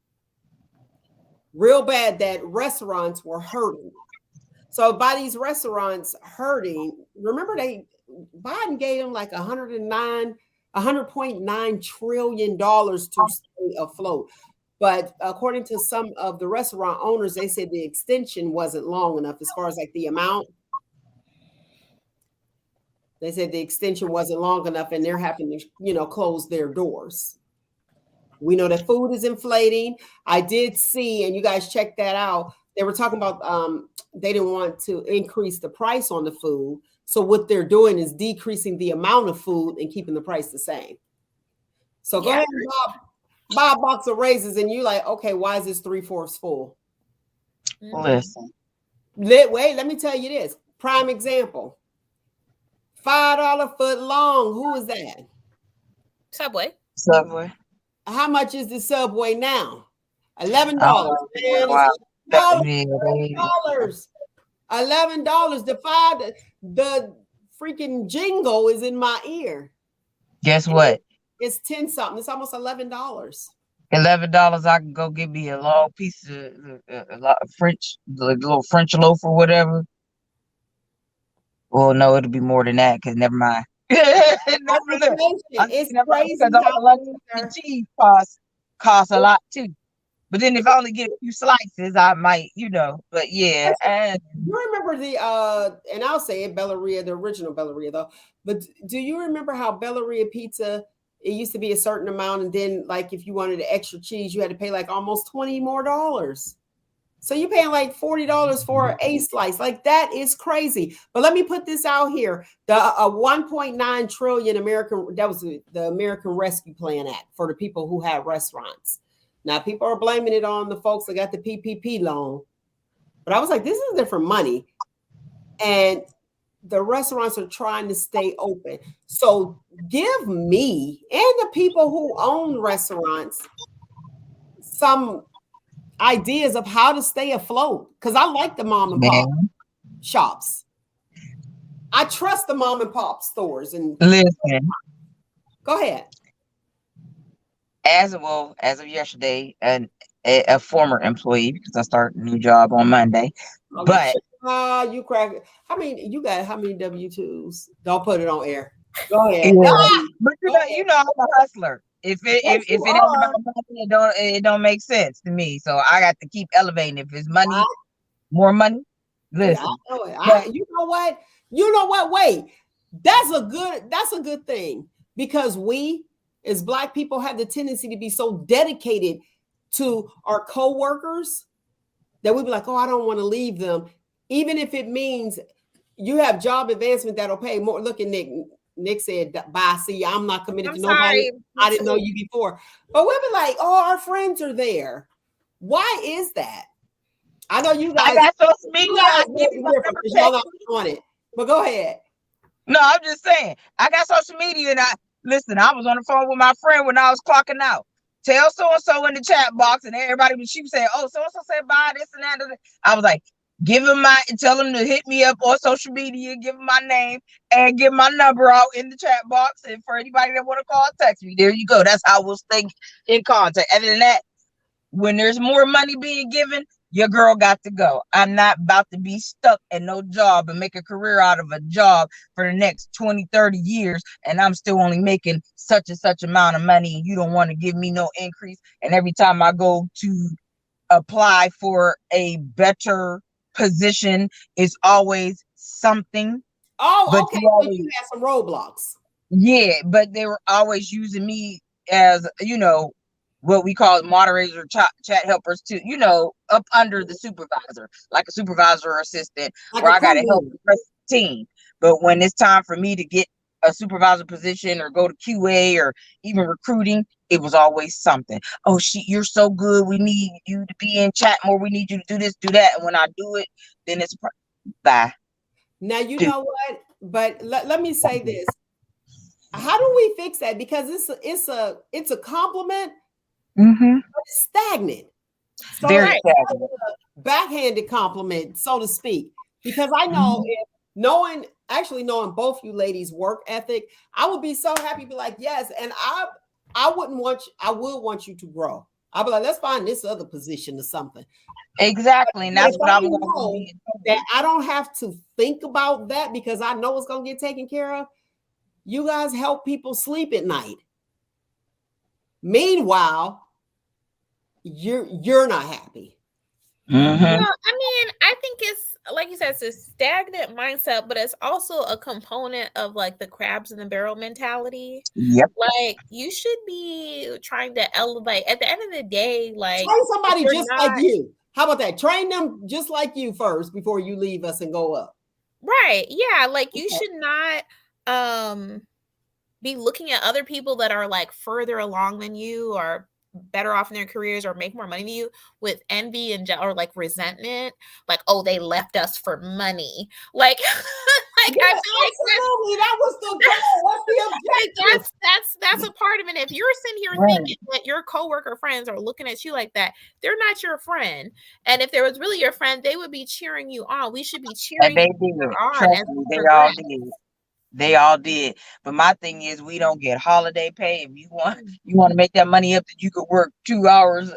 Real bad that restaurants were hurting. So by these restaurants hurting, remember Biden gave them like $100.9 trillion to stay afloat. But according to some of the restaurant owners, they said the extension wasn't long enough as far as like the amount. They said the extension wasn't long enough and they're having to, close their doors. We know that food is inflating. I did see, and you guys check that out. They were talking about they didn't want to increase the price on the food. So what they're doing is decreasing the amount of food and keeping the price the same. So go ahead and buy a box of raisins and you're like, okay, why is this 3/4 full? Listen. Wait, let me tell you this. Prime example. $5 foot long. Who is that? Subway. How much is the Subway now? $11. Wow. $11. The freaking jingle is in my ear. Guess what? It's 10 something. It's almost $11. $11. I can go get me a long piece of French, like little French loaf or whatever. Well, no, it'll be more than that. Cause never mind. It's crazy because cheese costs a lot too. But then if I only get a few slices, I might, But yeah, and you remember and I'll say it, Bellaria, the original Bellaria though. But do you remember how Bellaria pizza? It used to be a certain amount, and then like if you wanted the extra cheese, you had to pay like almost $20 more. So you're paying like $40 for a slice. Like that is crazy. But let me put this out here: the 1.9 trillion that was the American Rescue Plan Act for the people who have restaurants. Now people are blaming it on the folks that got the PPP loan, but I was like, this is different money, and the restaurants are trying to stay open. So give me and the people who own restaurants some ideas of how to stay afloat. Because I like the mom and pop shops. I trust the mom and pop stores. And listen, go ahead. As of yesterday, a former employee, because I start a new job on Monday. But you crack. You got how many W-2s? Don't put it on air. Go ahead. Yeah. But I'm a hustler. If it ain't about money, it don't make sense to me. So I got to keep elevating. If it's money, more money. Listen. You know what? You know what? Wait. That's a good thing, because we as Black people have the tendency to be so dedicated to our co-workers that we be like, oh, I don't want to leave them. Even if it means you have job advancement that'll pay more. Look at Nick. Nick said, bye, see, I'm not committed I'm to nobody. sorry. I didn't know you before. But we'll be like, oh, our friends are there. Why is that? I know you I guys, got social media. I can give you my different number. because y'all not on it. But go ahead. No, I'm just saying. I got social media, and I was on the phone with my friend when I was clocking out. Tell so and so in the chat box, and everybody was she was saying, "Oh, so and so said bye, this and that." I was like, tell him to hit me up on social media, give him my name, and give my number out in the chat box. And for anybody that want to call, text me. There you go. That's how we'll stay in contact. Other than that, when there's more money being given, your girl got to go. I'm not about to be stuck at no job and make a career out of a job for the next 20, 30 years. And I'm still only making such and such amount of money. And you don't want to give me no increase. And every time I go to apply for a better position, it's always something. Oh, But okay. you So always, you have some roadblocks. yeah, but they were always using me as, what we call moderators or chat helpers to, up under the supervisor, like a supervisor or assistant, Like where a I got crew to help leader. the rest of the team. But when it's time for me to get a supervisor position or go to QA or even recruiting, it was always something. Oh, you're so good. We need you to be in chat more. We need you to do this, do that. And when I do it, then it's bye. Now, you know what? But let me say this. How do we fix that? Because it's a compliment, Mm-hmm. but it's stagnant. So Very it's sad. a backhanded compliment, so to speak. Because I know Mhm. if knowing both you ladies' work ethic, I would be so happy to be like, yes, and I would want you to grow. I'd be like, let's find this other position or something. Exactly. And But that's if what I I'm going to know be. that I don't have to think about that because I know it's gonna get taken care of, you guys help people sleep at night. Meanwhile, you're not happy. Mm-hmm. Well, I mean, I think it's like you said, it's a stagnant mindset, but it's also a component of like the crabs in the barrel mentality. Yep. Like you should be trying to elevate. At the end of the day, like Train if somebody you're just like not you. How about that? Train them just like you first before you leave us and go up. right, yeah, like you should not be looking at other people that are like further along than you or better off in their careers or make more money than you with envy and or like resentment, like, oh, they left us for money, like like Yeah, I feel like absolutely. That was the goal. What's the objective? that's a part of it. If you're sitting here Right. thinking that your coworker friends are looking at you like that, they're not your friend. And if there was really your friend, they would be cheering you on. We should be And cheering they you did. on Trust as me, we they all progress. did. They all did. But my thing is we don't get holiday pay. If you want to make that money up, that you could work 2 hours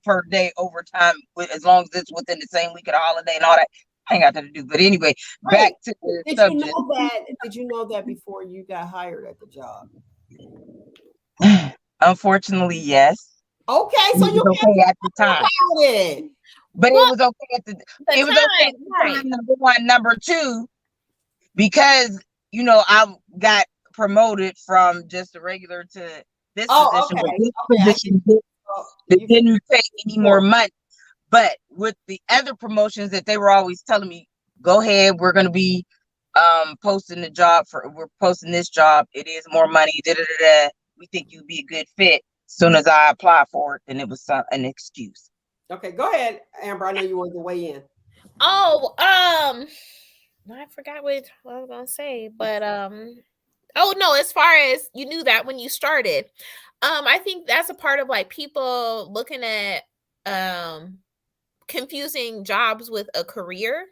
per day overtime as long as it's within the same week of the holiday and all that. I ain't got that to do. But anyway, back Wait, to the did you subject. know that? Did you know that before you got hired at the job? Unfortunately, yes. Okay, It so was you okay at the can't time. about it. But Well, it was okay at the the it was okay time, at the right. time, number one. Number two, because I got promoted from just a regular to this Oh, position, but okay. this Okay, I get position oh, they you didn't pay any more more. money. But with the other promotions that they were always telling me, go ahead, we're gonna be we're posting this job. It is more money, da da da da. We think you'd be a good fit. As soon as I applied for it, then it was an excuse. Okay, go ahead, Amber. I know you wanted to weigh in. Oh, I forgot what I was gonna say, but oh no, as far as you knew that when you started, I think that's a part of like people looking at confusing jobs with a career.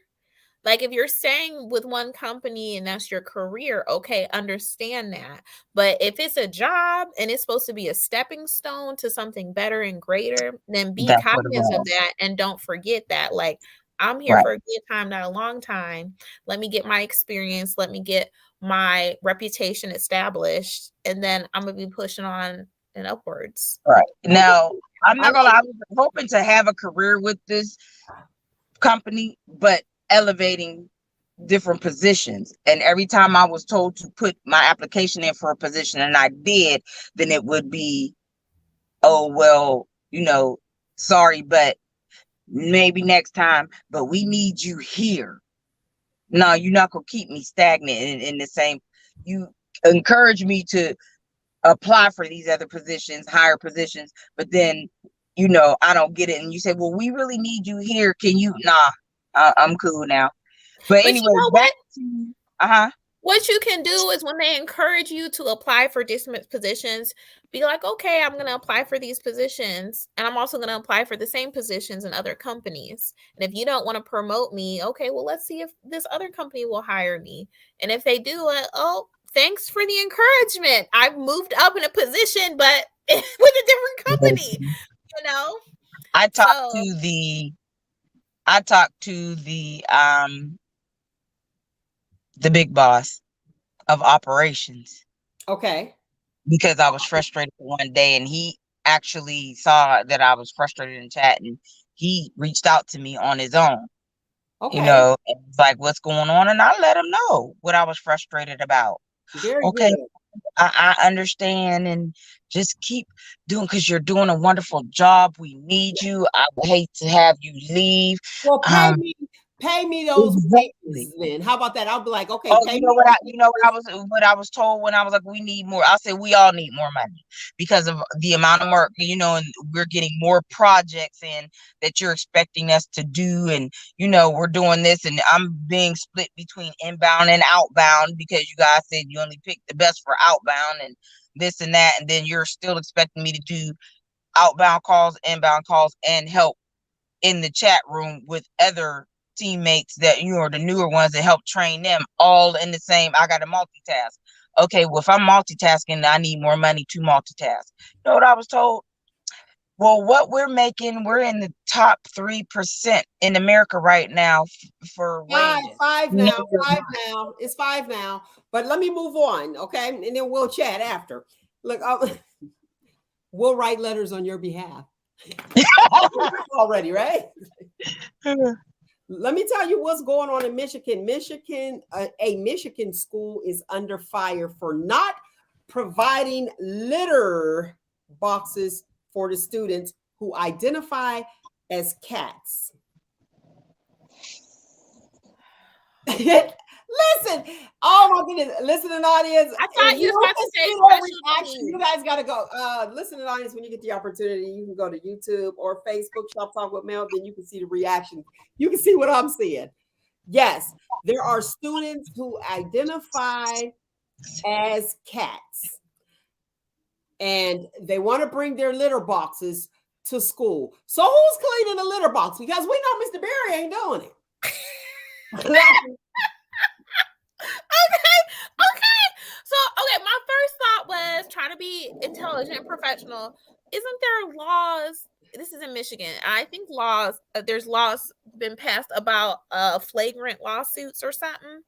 Like if you're staying with one company and that's your career, okay, understand that. But if it's a job and it's supposed to be a stepping stone to something better and greater, then be That's what it cognizant of was. that and don't forget that. Like I'm here Right. for a good time, not a long time. Let me get my experience. Let me get my reputation established. And then I'm gonna be pushing on and upwards. Right. Now, I'm I not gonna lie, I was hoping to have a career with this company, but elevating different positions. And every time I was told to put my application in for a position and I did, then it would be, oh, well, sorry, but maybe next time, but we need you here. No, you're not gonna keep me stagnant in the same. You encourage me to apply for these other positions, higher positions, but then, I don't get it. And you say, well, we really need you here. Can you? Nah, I'm cool now. But But you anyway, know back what? to, What you can do is when they encourage you to apply for different positions, be like, okay, I'm going to apply for these positions. And I'm also going to apply for the same positions in other companies. And if you don't want to promote me, okay, well, let's see if this other company will hire me. And if they do it, oh, thanks for the encouragement. I've moved up in a position, but with a different company, you know? I talked So, to the big boss of operations Okay. because I was frustrated one day, and he actually saw that I was frustrated in chat, and he reached out to me on his own. Okay. And it's like, what's going on? And I let him know what I was frustrated about. Very Okay, good. I understand, and just keep doing, because you're doing a wonderful job. We need you. I would hate to have you leave. Well, pay me those Exactly. wages then. How about that? I'll be like, okay, Oh, pay me those what I was told when I was like, we need more. I said, we all need more money because of the amount of work, and we're getting more projects in that you're expecting us to do. And, we're doing this, and I'm being split between inbound and outbound because you guys said you only picked the best for outbound and this and that. And then you're still expecting me to do outbound calls, inbound calls, and help in the chat room with other teammates that are the newer ones that help train them all in the same. I got to multitask. Okay, well, if I'm multitasking, I need more money to multitask. You know what I was told? Well, what we're making, we're in the top 3% in America right now for wages. five No, now. you're Five not. now. It's five now. But let me move on, okay? And then we'll chat after. Look, we'll write letters on your behalf. Already, right? Let me tell you what's going on in Michigan. A Michigan school is under fire for not providing litter boxes for the students who identify as cats. Listen, oh my goodness, listening audience. I thought you was about to say special needs. You guys got to go. Listening audience, when you get the opportunity, you can go to YouTube or Facebook, Shop Talk with Mel. Then you can see the reaction. You can see what I'm seeing. Yes, there are students who identify as cats, and they want to bring their litter boxes to school. So who's cleaning the litter box? Because we know Mr. Barry ain't doing it. Okay. So, my first thought was trying to be intelligent and professional. Isn't there laws? This is in Michigan. I think there's laws been passed about flagrant lawsuits or something.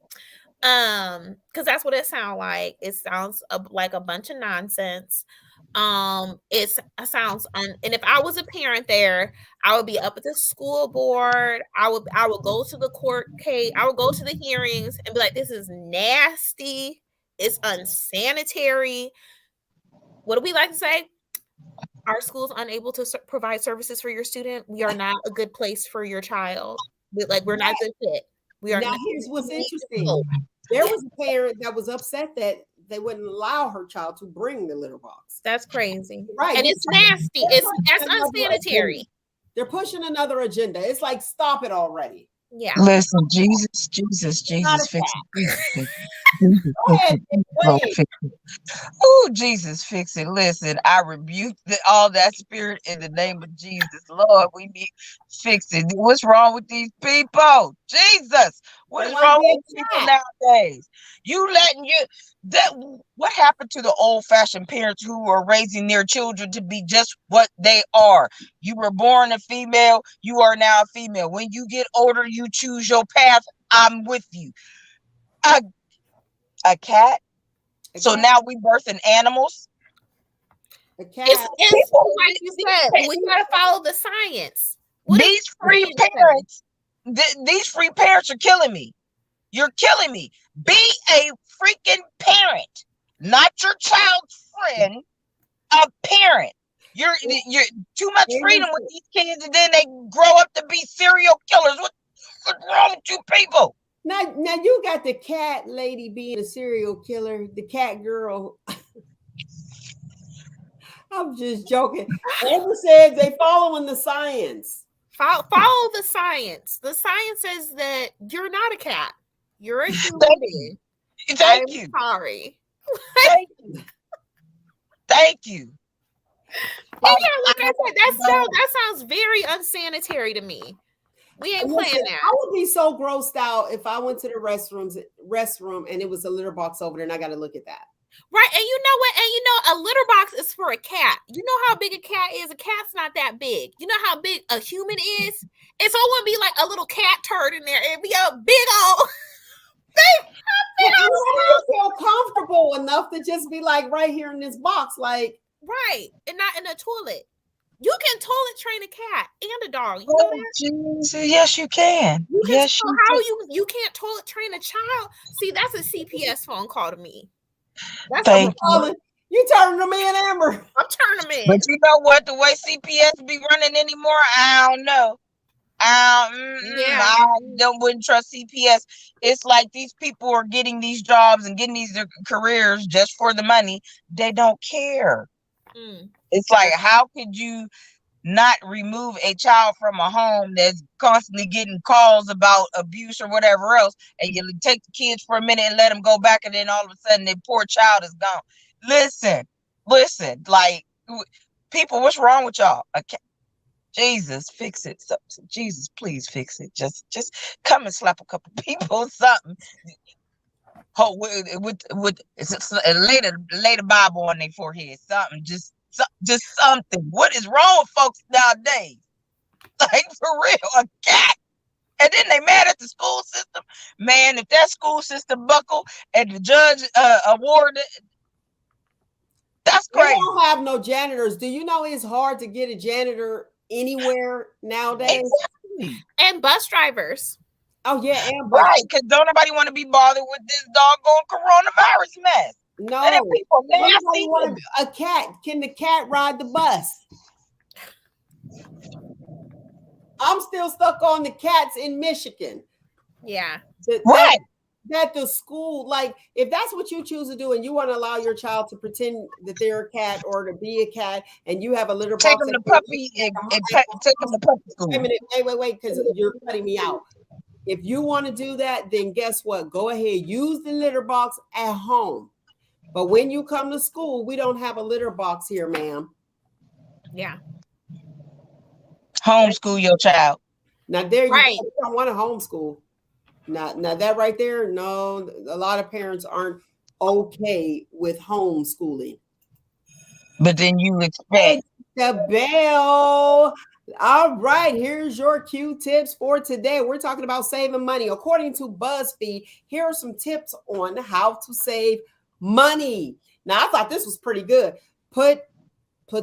Because that's what it sounds like. It sounds like a bunch of nonsense. It sounds and if I was a parent there, I would be up at the school board. I would go to the court case. I would go to the hearings and be like, this is nasty. It's unsanitary. What do we like to say? Our school's unable to provide services for your student. We are not a good place for your child. We're not a good fit. We are. Now, not, here's what's interesting. There was a parent that was upset that they wouldn't allow her child to bring the litter box. That's crazy. Right. And it's nasty. That's unsanitary. They're pushing another agenda. It's like, stop it already. Yeah. Listen, Jesus, fix it. Oh, Jesus, fix it. Listen, I rebuke all that spirit in the name of Jesus. Lord, we need fix it. What's wrong with these people? Jesus, what is wrong with people nowadays? What happened to the old-fashioned parents who are raising their children to be just what they are? You were born a female, you are now a female. When you get older, you choose your path. I'm with you. A cat. So now we birthing animals. A cat. It's like you said, we gotta follow the science. These free parents are killing me. You're killing me. Be a freaking parent, not your child's friend. A parent. You're too much freedom with these kids, and then they grow up to be serial killers. What's wrong with you people? Now you got the cat lady being a serial killer, the cat girl. I'm just joking. Amber says they following the science. Follow the science. The science says that you're not a cat. You're a human Thank being. you. Thank I'm you. sorry. Thank you. Thank you. Yeah, like I said, that sounds very unsanitary to me. We ain't playing Listen, that. I would be so grossed out if I went to the restroom and it was a litter box over there and I got to look at that. Right, and you know what? And you know, a litter box is for a cat. You know how big a cat is? A cat's not that big. You know how big a human is? And so it wouldn't be like a little cat turd in there. It'd be a big old You feel comfortable enough to just be like right here in this box, like right, and not in a toilet. You can toilet train a cat and a dog. You know that? Jesus. Yes, you can. Yes, so you how can. you can't toilet train a child? See, that's a CPS phone call to me. That's Thank you. You turning them in, Amber. I'm turning them in. But you know what? The way CPS be running anymore, I don't know. I wouldn't trust CPS. It's like these people are getting these jobs and getting these careers just for the money. They don't care. It's like, how could you not remove a child from a home that's constantly getting calls about abuse or whatever else, and you take the kids for a minute and let them go back, and then all of a sudden the poor child is gone? Listen, like, people, what's wrong with y'all? Jesus, fix it. Jesus, please fix it. Just come and slap a couple people, something. With lay the Bible on their forehead, something. Just something. What is wrong with folks nowadays? Like, for real, a cat. And then they mad at the school system. Man, if that school system buckle and the judge awarded, that's crazy. They don't have no janitors. Do you know it's hard to get a janitor anywhere nowadays? Exactly. And bus drivers. Oh yeah, and right, because don't nobody want to be bothered with this doggone coronavirus mess. No, and people nasty. A cat. Can the cat ride the bus? I'm still stuck on the cats in Michigan. Yeah, right. That the school, like, if that's what you choose to do, and you want to allow your child to pretend that they're a cat or to be a cat, and you have a litter box, take them to puppy and take them to puppy school. Wait, because you're cutting me out. If you want to do that, then guess what? Go ahead, use the litter box at home. But when you come to school, we don't have a litter box here, ma'am. Yeah. Homeschool your child. Now there, you don't want to homeschool. Now that right there, no, a lot of parents aren't okay with homeschooling. But then you expect the bell. All right, here's your Q tips for today. We're talking about saving money. According to BuzzFeed, here are some tips on how to save money. Now, I thought this was pretty good. Put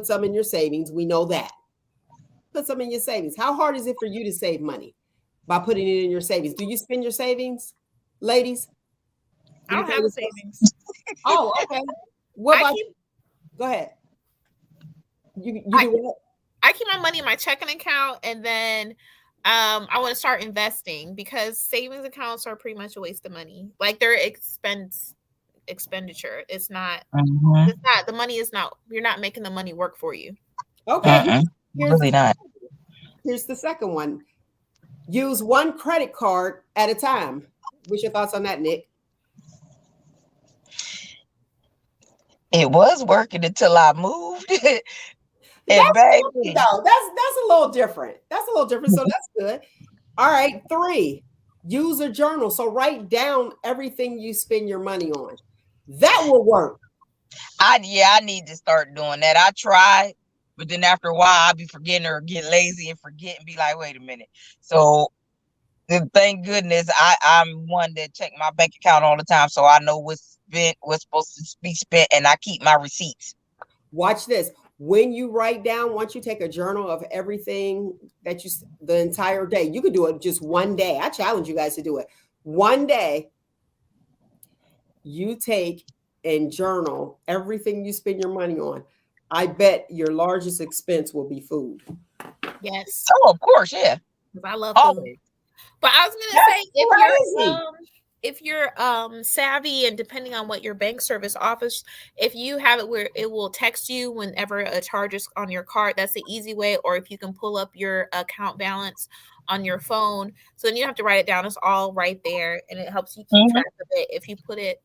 some in your savings. We know that. Put some in your savings. How hard is it for you to save money? By putting it in your savings. Do you spend your savings, ladies? I don't have savings. Oh, okay. What about you? Go ahead. You do what? I keep my money in my checking account, and then I want to start investing, because savings accounts are pretty much a waste of money. Like, they're expenditure. It's not. Mm-hmm. It's not. The money is not. You're not making the money work for you. Okay. Really not. Here's the second one. Use one credit card at a time. What's your thoughts on that, Nick? It was working until I moved. That's baby. That's a little different. That's a little different. So that's good. All right. 3, use a journal. So write down everything you spend your money on. That will work. I need to start doing that. I tried, but then after a while I'll be forgetting or get lazy and forget and be like, wait a minute. So thank goodness I'm one that check my bank account all the time, so I know what's spent, what's supposed to be spent, and I keep my receipts. Watch this. When you write down, once you take a journal of everything that the entire day, you could do it just one day. I challenge you guys to do it. One day, you take and journal everything you spend your money on. I bet your largest expense will be food. Yes. Oh, of course, yeah. I love food. But I was gonna That's say crazy. if you're savvy and depending on what your bank service offers, if you have it where it will text you whenever a charge is on your card, that's the easy way. Or if you can pull up your account balance on your phone, so then you don't have to write it down. It's all right there, and it helps you keep Mhm. track of it if you put it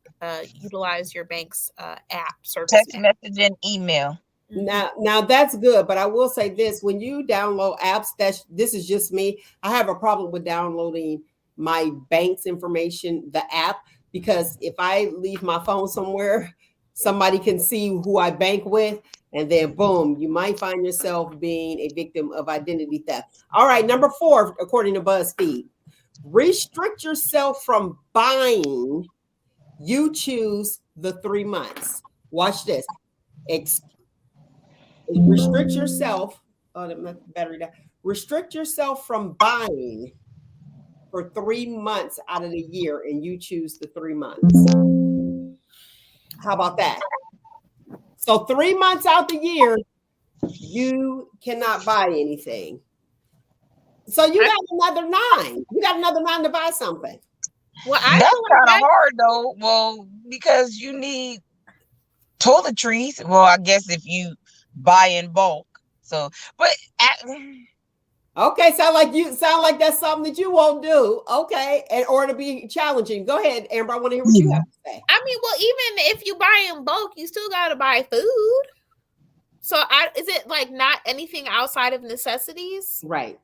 utilize your bank's app service Text app. message and email. Mhm. Now that's good, but I will say this: when you download apps, this is just me. I have a problem with downloading my bank's information, the app, because if I leave my phone somewhere, somebody can see who I bank with, and then boom, you might find yourself being a victim of identity theft. All right, number 4, according to BuzzFeed, restrict yourself from buying. You choose the 3 months. Watch this. Restrict yourself. Oh, the battery died. Restrict yourself from buying for 3 months out of the year, and you choose the 3 months. How about that? So 3 months out the year, you cannot buy anything. So you got another 9. You got another 9 to buy something. Well, I That's feel like kind of hard though. Well, because you need toiletries. Well, I guess if you buy in bulk. So, but Okay, sound like that's something that you won't do. Okay, and or to be challenging. Go ahead, Amber. I want to hear what you have to say. I mean, well, even if you buy in bulk, you still got to buy food. So, is it like not anything outside of necessities? Right.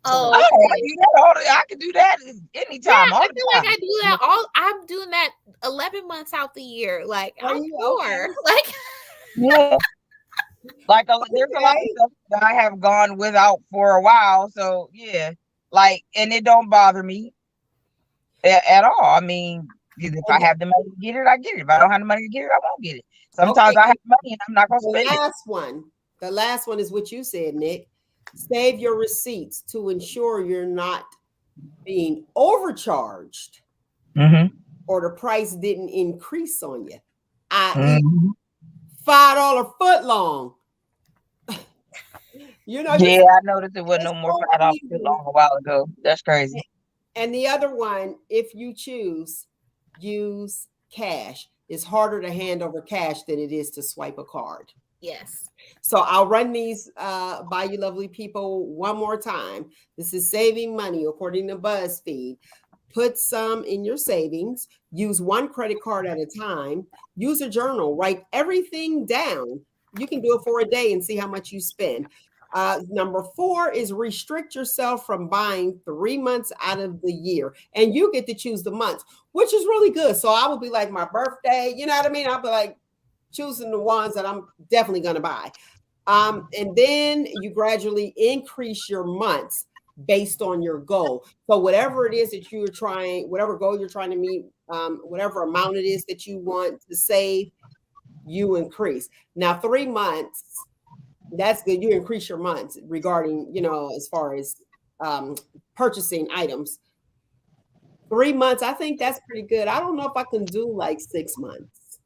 Oh, I okay. do that I can do that anytime, Yeah, all I the feel like time. I do that I'm doing that 11 months out the year. Like, Are I'm you poor. okay? Like, Yeah. Like there's a lot of Okay. stuff that I have gone without for a while. So yeah, like, and it don't bother me at all. I mean, if I And have the money to get it, I get it. If I don't have the money to get it, I won't get it. Sometimes okay, I have money and I'm not gonna the spend it. last one is what you said, Nick. Save your receipts to ensure you're not being overcharged Mm-hmm. or the price didn't increase on you, i.e., Mm-hmm. $5 foot long. You know, Yeah, I noticed it wasn't it's no more so $5 too easy. long a while ago. That's crazy. And the other one, if you choose, use cash. It's harder to hand over cash than it is to swipe a card. yes. So I'll run these by you lovely people one more time. This is saving money according to BuzzFeed. Put some in your savings. Use one credit card at a time. Use a journal. Write everything down. You can do it for a day and see how much you spend. Number 4 is restrict yourself from buying 3 months out of the year. And you get to choose the months, which is really good. So I would be like my birthday, you know what I mean? I'll be like choosing the ones that I'm definitely going to buy. And then you gradually increase your months based on your goal. So whatever it is that you're trying, whatever goal you're trying to meet, whatever amount it is that you want to save, you increase. Now 3 months, that's good. You increase your months regarding, as far as purchasing items. 3 months, I think that's pretty good. I don't know if I can do like 6 months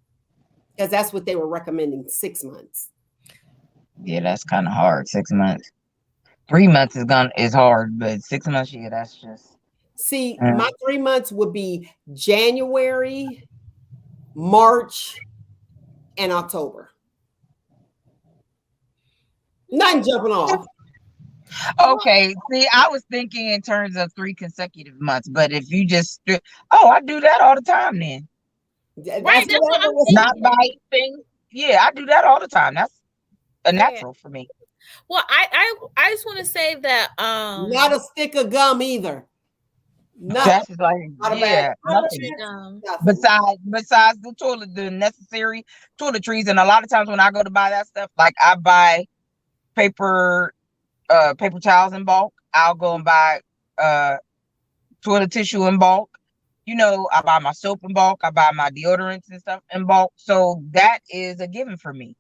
because that's what they were recommending, 6 months. Yeah, that's kind of hard. 6 months. 3 months is hard, but 6 months, yeah, that's just. See, my 3 months would be January, March, and October. Nothing jumping off. Okay, see, I was thinking in terms of 3 consecutive months, but if you just, I do that all the time then. That's Right, that's what whatever I'm was Not thinking. buy things. Yeah, I do that all the time. That's a Yeah. natural for me. Well, I just want to say that not a stick of gum either. That's Nothing. like, Not a yeah, bag. nothing. Nothing. Besides the necessary toiletries, and a lot of times when I go to buy that stuff, like I buy paper towels in bulk. I'll go and buy toilet tissue in bulk. I buy my soap in bulk. I buy my deodorants and stuff in bulk. So that is a given for me.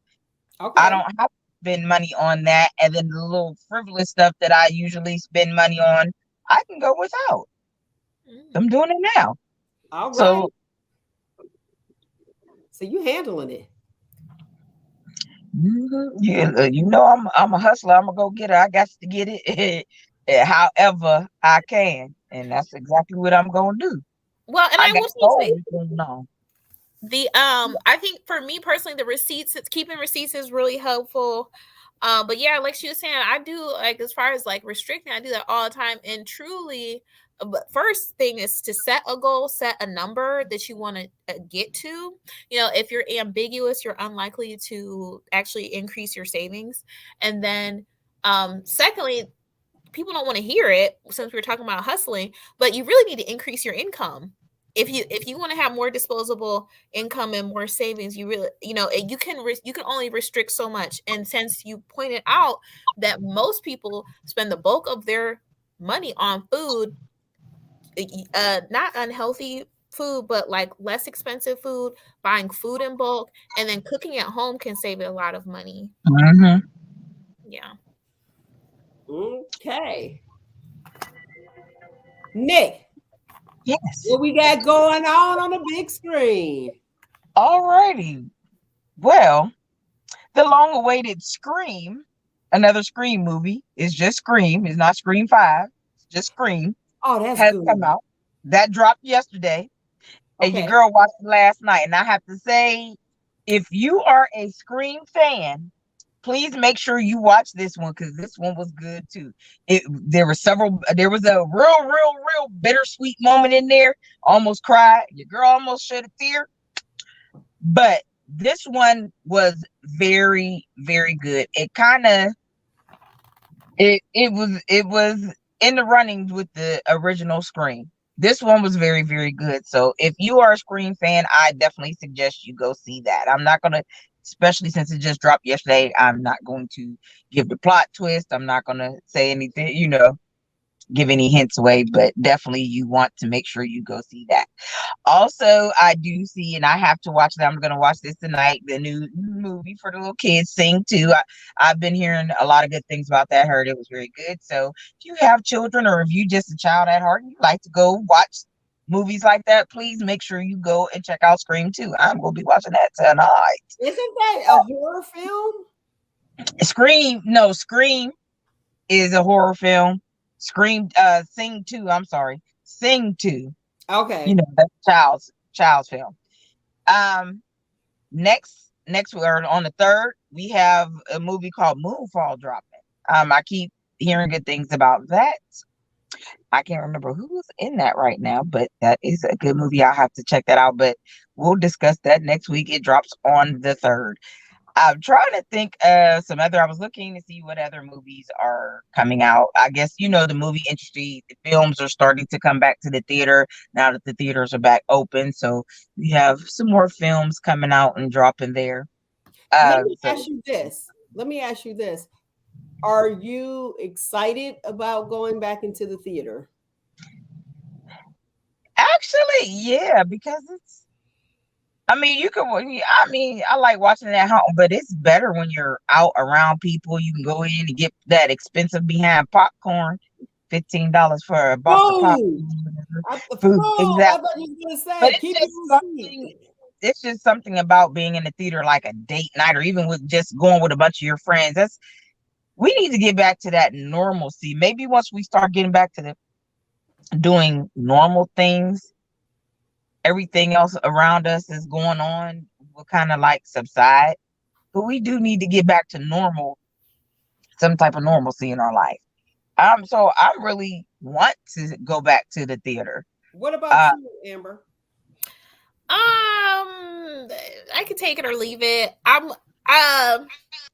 Okay. I don't have to spend money on that. And then the little frivolous stuff that I usually spend money on, I can go without. I'm doing it now. All right. So you handling it. yeah, I'm a hustler. I'm gonna go get it. I got to get it. however I can, and that's exactly what I'm gonna do. Well, and I I got will still so say much going on. the I think for me personally, the receipts, keeping receipts is really helpful. But yeah, like she was saying, I do, like, as far as like restricting, I do that all the time. And truly, but first thing is to set a goal, set a number that you want to get to. You know, if you're ambiguous, you're unlikely to actually increase your savings. And then secondly, people don't want to hear it since we were talking about hustling, but you really need to increase your income. If you want to have more disposable income and more savings, you really, you can only restrict so much. And since you pointed out that most people spend the bulk of their money on food, not unhealthy food, but like less expensive food, buying food in bulk, and then cooking at home can save a lot of money. Mm-hmm. Yeah. Okay. Nick, Yes. what we got going on the big screen? Alrighty. Well, the long-awaited Scream, another Scream movie, is just Scream. It's not Scream 5. It's just Scream. Oh, that's Has good. come out. That dropped yesterday. And your Okay. girl watched it last night. And I have to say, if you are a Scream fan, please make sure you watch this one because this one was good too. There was a real bittersweet moment in there. Almost cried. Your girl almost shed a tear. But this one was very, very good. It was in the runnings with the original Scream. This one was very, very good. So if you are a Scream fan, I definitely suggest you go see that. I'm not gonna, especially since it just dropped yesterday, I'm not going to give the plot twist. I'm not gonna say anything, give any hints away, but definitely you want to make sure you go see that. Also, I do see, and I have to watch that. I'm going to watch this tonight. The new movie for the little kids, Sing 2. I've been hearing a lot of good things about that. Heard it was very good. So, if you have children, or if you just a child at heart and you like to go watch movies like that, please make sure you go and check out Scream 2. I'm going to be watching that tonight. Isn't that a horror film? Scream is a horror film. Sing 2. I'm sorry, Sing 2. Okay. That's child's film. Um, next we're on the 3rd. We have a movie called Moonfall dropping. I keep hearing good things about that. I can't remember who's in that right now, but that is a good movie. I'll have to check that out. But we'll discuss that next week. It drops on the 3rd. I'm trying to think of some other. I was looking to see what other movies are coming out. I guess the movie industry, the films are starting to come back to the theater now that the theaters are back open. So we have some more films coming out and dropping there. Let me So ask you this. Let me ask you this. Are you excited about going back into the theater? actually, yeah, because it's. I mean, you can. I like watching it at home, but it's better when you're out around people. You can go in and get that expensive behind popcorn. $15 for a box of popcorn. Food. Food, Food. I exactly. thought you was gonna But say it's keep just your something. receipt. It's just something about being in the theater, like a date night, or even with just going with a bunch of your friends. We need to get back to that normalcy. Maybe once we start getting back to doing normal things, everything else around us is going on will kind of like subside. But we do need to get back to normal, some type of normalcy in our life. So I really want to go back to the theater. What about Uh, you, Amber? I could take it or leave it. I'm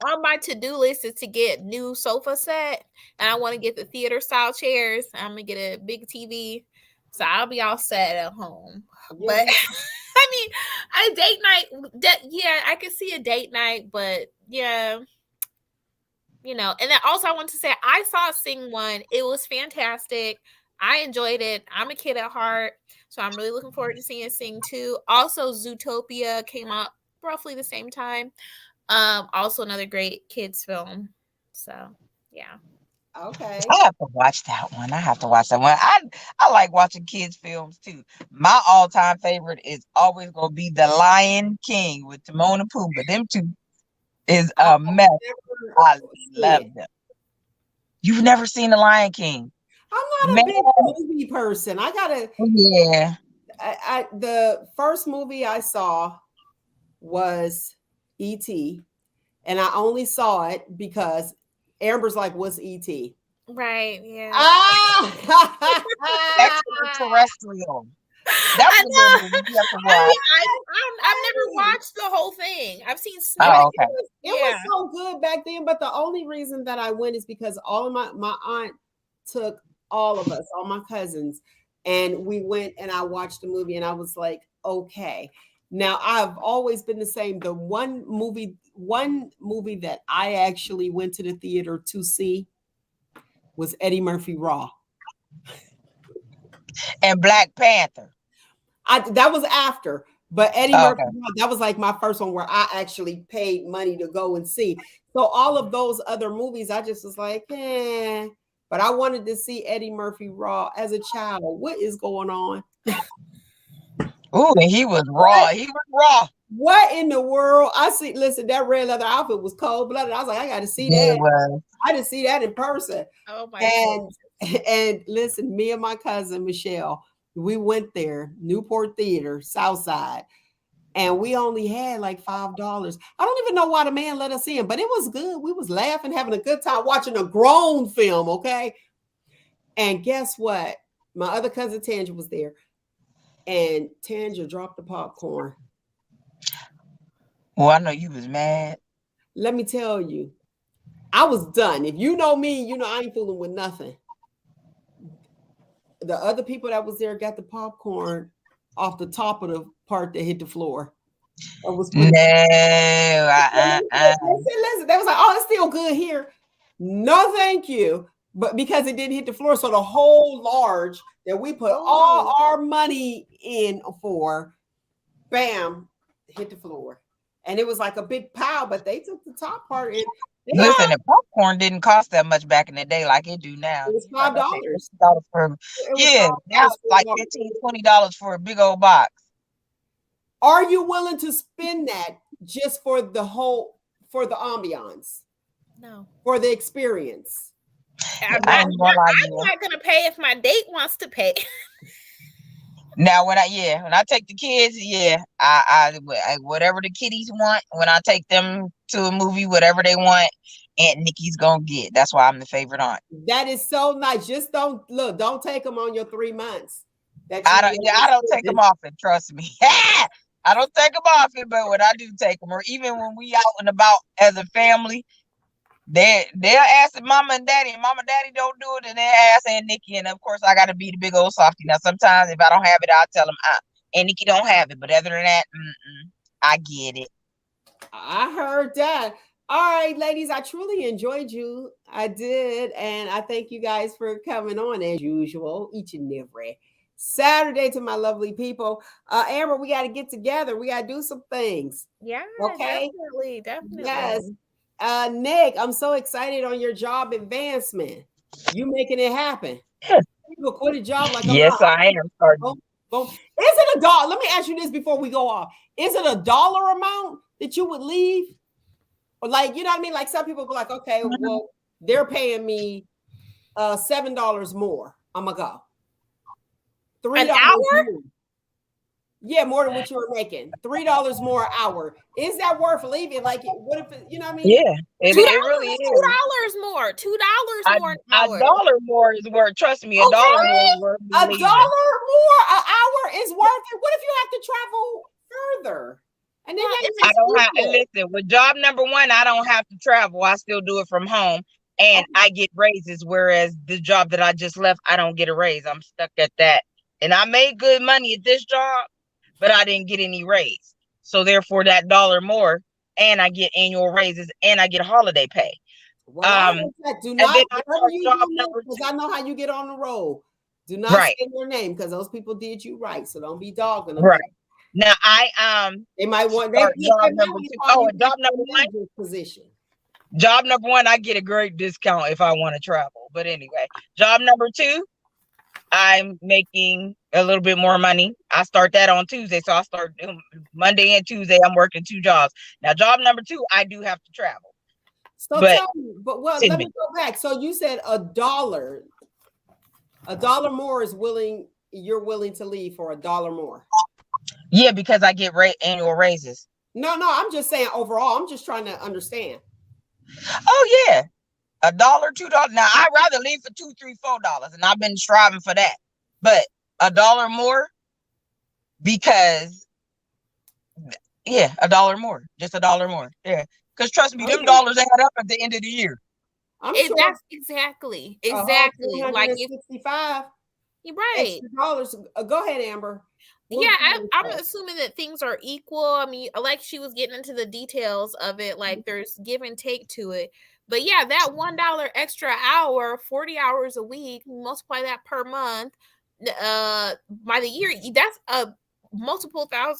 on my to-do list is to get new sofa set, and I want to get the theater style chairs. I'm gonna get a big TV, so I'll be all set at home. But Yeah. I mean, a date night. Yeah, I could see a date night, but yeah, and then also I want to say I saw Sing 1. It was fantastic. I enjoyed it. I'm a kid at heart, so I'm really looking forward to seeing Sing 2. Also, Zootopia came out roughly the same time. Also another great kids film. So yeah. Okay. I have to watch that one. I have to watch that one. I like watching kids films too. My all-time favorite is always gonna be The Lion King with Timon and Pumbaa. Them two is I've a mess. never I seen love it. them. You've never seen The Lion King? I'm not Man, a big movie person. I gotta. yeah. The first movie I saw was E.T. and I only saw it because Amber's like, "What's ET?" Right. Yeah. Ah! Extraterrestrial. That's I a good know. movie. You have to I watch. mean, I've never watched the whole thing. I've seen Right. Oh, snippets. okay. It was so good back then, but the only reason that I went is because all of my aunt took all of us, all my cousins, and we went and I watched the movie and I was like, okay. Now I've always been the same. The one movie that I actually went to the theater to see was Eddie Murphy Raw. And Black Panther. That was after, but Eddie Oh, Murphy, okay. that was like my first one where I actually paid money to go and see. So all of those other movies, I just was like, eh. But I wanted to see Eddie Murphy Raw as a child. What is going on? Ooh, and he was raw. What? He was raw. What in the world? I see. Listen, that red leather outfit was cold blooded. I was like, I got to see Yeah, that. it was. I didn't see that in person. Oh my And goodness. and listen, me and my cousin Michelle, we went there, Newport Theater, Southside, and we only had like $5. I don't even know why the man let us in, but it was good. We was laughing, having a good time watching a grown film, okay? And guess what? My other cousin Tanja was there, and Tanja dropped the popcorn. Well, I know you was mad. Let me tell you, I was done. If you know me, you know I ain't fooling with nothing. The other people that was there got the popcorn off the top of the part that hit the floor. I was No, put. Listen. They was like, "Oh, it's still good here." No, thank you. But because it didn't hit the floor, so the whole large that we put all our money in for, bam, hit the floor, and it was like a big pile. But they took the top part, and Listen, the popcorn didn't cost that much back in the day like it do now. it was Like five I said, dollars. $50 for It was yeah, now $5 it's like for $15, $20 for a big old box. Are you willing to spend that just for the ambiance, No. for the experience? I'm I not, ain't gonna lie to I'm you. not gonna pay if my date wants to pay. Now when I take the kids, I whatever the kiddies want, when I take them to a movie, whatever they want, Aunt Nikki's gonna get. That's why I'm the favorite aunt. That is so nice. Just don't take them on your 3 months. I don't take them off it, trust me. I don't take them off it, but when I do take them, or even when we out and about as a family, they'll ask mama and daddy, and mama and daddy don't do it, and they'll ask Aunt Nikki, and of course I gotta be the big old softy. Now sometimes if I don't have it, I'll tell them Aunt Nikki don't have it, but other than that, I get it. I heard that. All right, ladies, I truly enjoyed you. I did, and I thank you guys for coming on as usual, each and every Saturday to my lovely people. Amber, we got to get together. We got to do some things. Yeah, Okay. definitely. Yes. Nick, I'm so excited on your job advancement. You making it happen. You will quit a job like yes, I am. boom, boom. Is it a dollar? Let me ask you this before we go off. Is it a dollar amount that you would leave? Or like, you know what I mean? Like some people go like, okay, well, they're paying me $7 more. I'm gonna go. $3 An hour? more. Yeah, more than what you were making. $3 more an hour. Is that worth leaving? Like, what if you know what I mean? Yeah, it really is. $2 more. $2 more an hour. A dollar more is worth. Trust me, a dollar more is worth. $1 more an hour is worth it. What if you have to travel further? And then I don't have to listen. With job number one, I don't have to travel. I still do it from home, and I get raises. Whereas the job that I just left, I don't get a raise. I'm stuck at that, and I made good money at this job, but I didn't get any raise. So therefore, that dollar more, and I get annual raises, and I get holiday pay. Well, do not whatever you do, because I know how you get on the road. Do not say their name because those people did you right. So don't be dogging them. Right. Now they might want job number two. Oh, job number one position. Job number one, I get a great discount if I want to travel. But anyway, job number two, I'm making a little bit more money. I start that on Tuesday. So I start Monday and Tuesday. I'm working 2 jobs. Now, job number two, I do have to travel. So But tell me, but well, 10 let me minutes. go back. So you said $1. $1 more is you're willing to leave for $1 more. Yeah, because I get annual raises. No, I'm just saying overall. I'm just trying to understand. Oh yeah, $1, $2. Now I'd rather leave for $2, $3, $4, and I've been striving for that. But $1 more, because yeah, $1 more, just $1 more. Yeah, because trust me, them dollars add up at the end of the year. I'm sure That's exactly a whole like if 265 you're right. extra dollars. Go ahead, Amber. Yeah, I'm assuming that things are equal. I mean, like she was getting into the details of it, like there's give and take to it. But yeah, that $1 extra hour, 40 hours a week, multiply that per month, by the year, that's a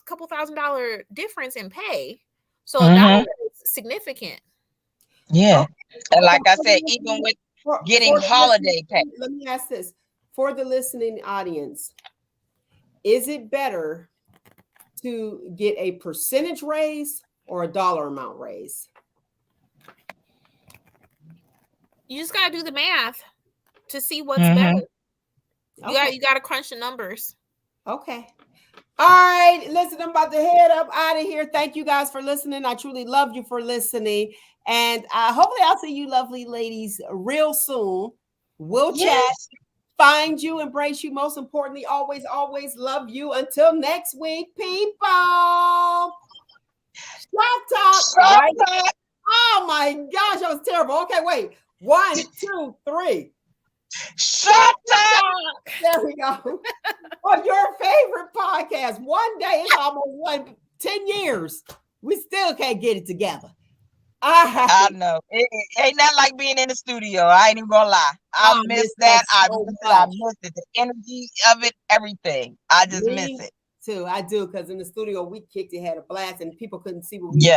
couple $1,000 difference in pay. So that is significant. Yeah, and like I said, For even with for getting the holiday pay. let me ask this for the listening audience: is it better to get a percentage raise or a dollar amount raise? You just gotta do the math to see what's better. You gotta crunch the numbers. Okay. All right. Listen, I'm about to head up out of here. Thank you guys for listening. I truly love you for listening. And hopefully I'll see you lovely ladies real soon. We'll chat, find you, embrace you. Most importantly, always, always love you. Until next week, people. Shop talk. Right? Oh my gosh, that was terrible. Okay, wait. 1, 2, 3. Shut up. There we go. On your favorite podcast. One day it's almost 10 years. We still can't get it together. I know. It ain't nothing like being in the studio. I ain't even gonna lie. I miss that. I miss it. The energy of it, everything. I just miss it. Too. I do, because in the studio we kicked it, had a blast, and people couldn't see what we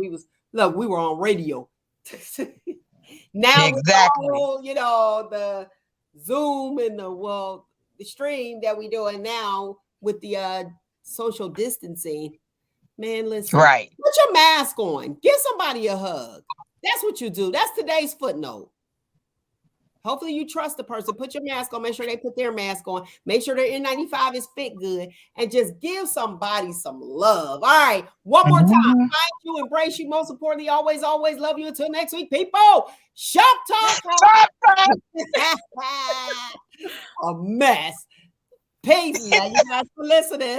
were doing. We were on radio. Now exactly. The Zoom and the stream that we do, and now with the social distancing, man, listen, right, put your mask on, give somebody a hug. That's what you do. That's today's footnote. Hopefully you trust the person. Put your mask on. Make sure they put their mask on. Make sure their N95 is fit good, and just give somebody some love. All right, one more time. Find you, embrace you. Most importantly, always, always love you. Until next week, people. Shop talk. A mess. Peace. Now you guys for listening.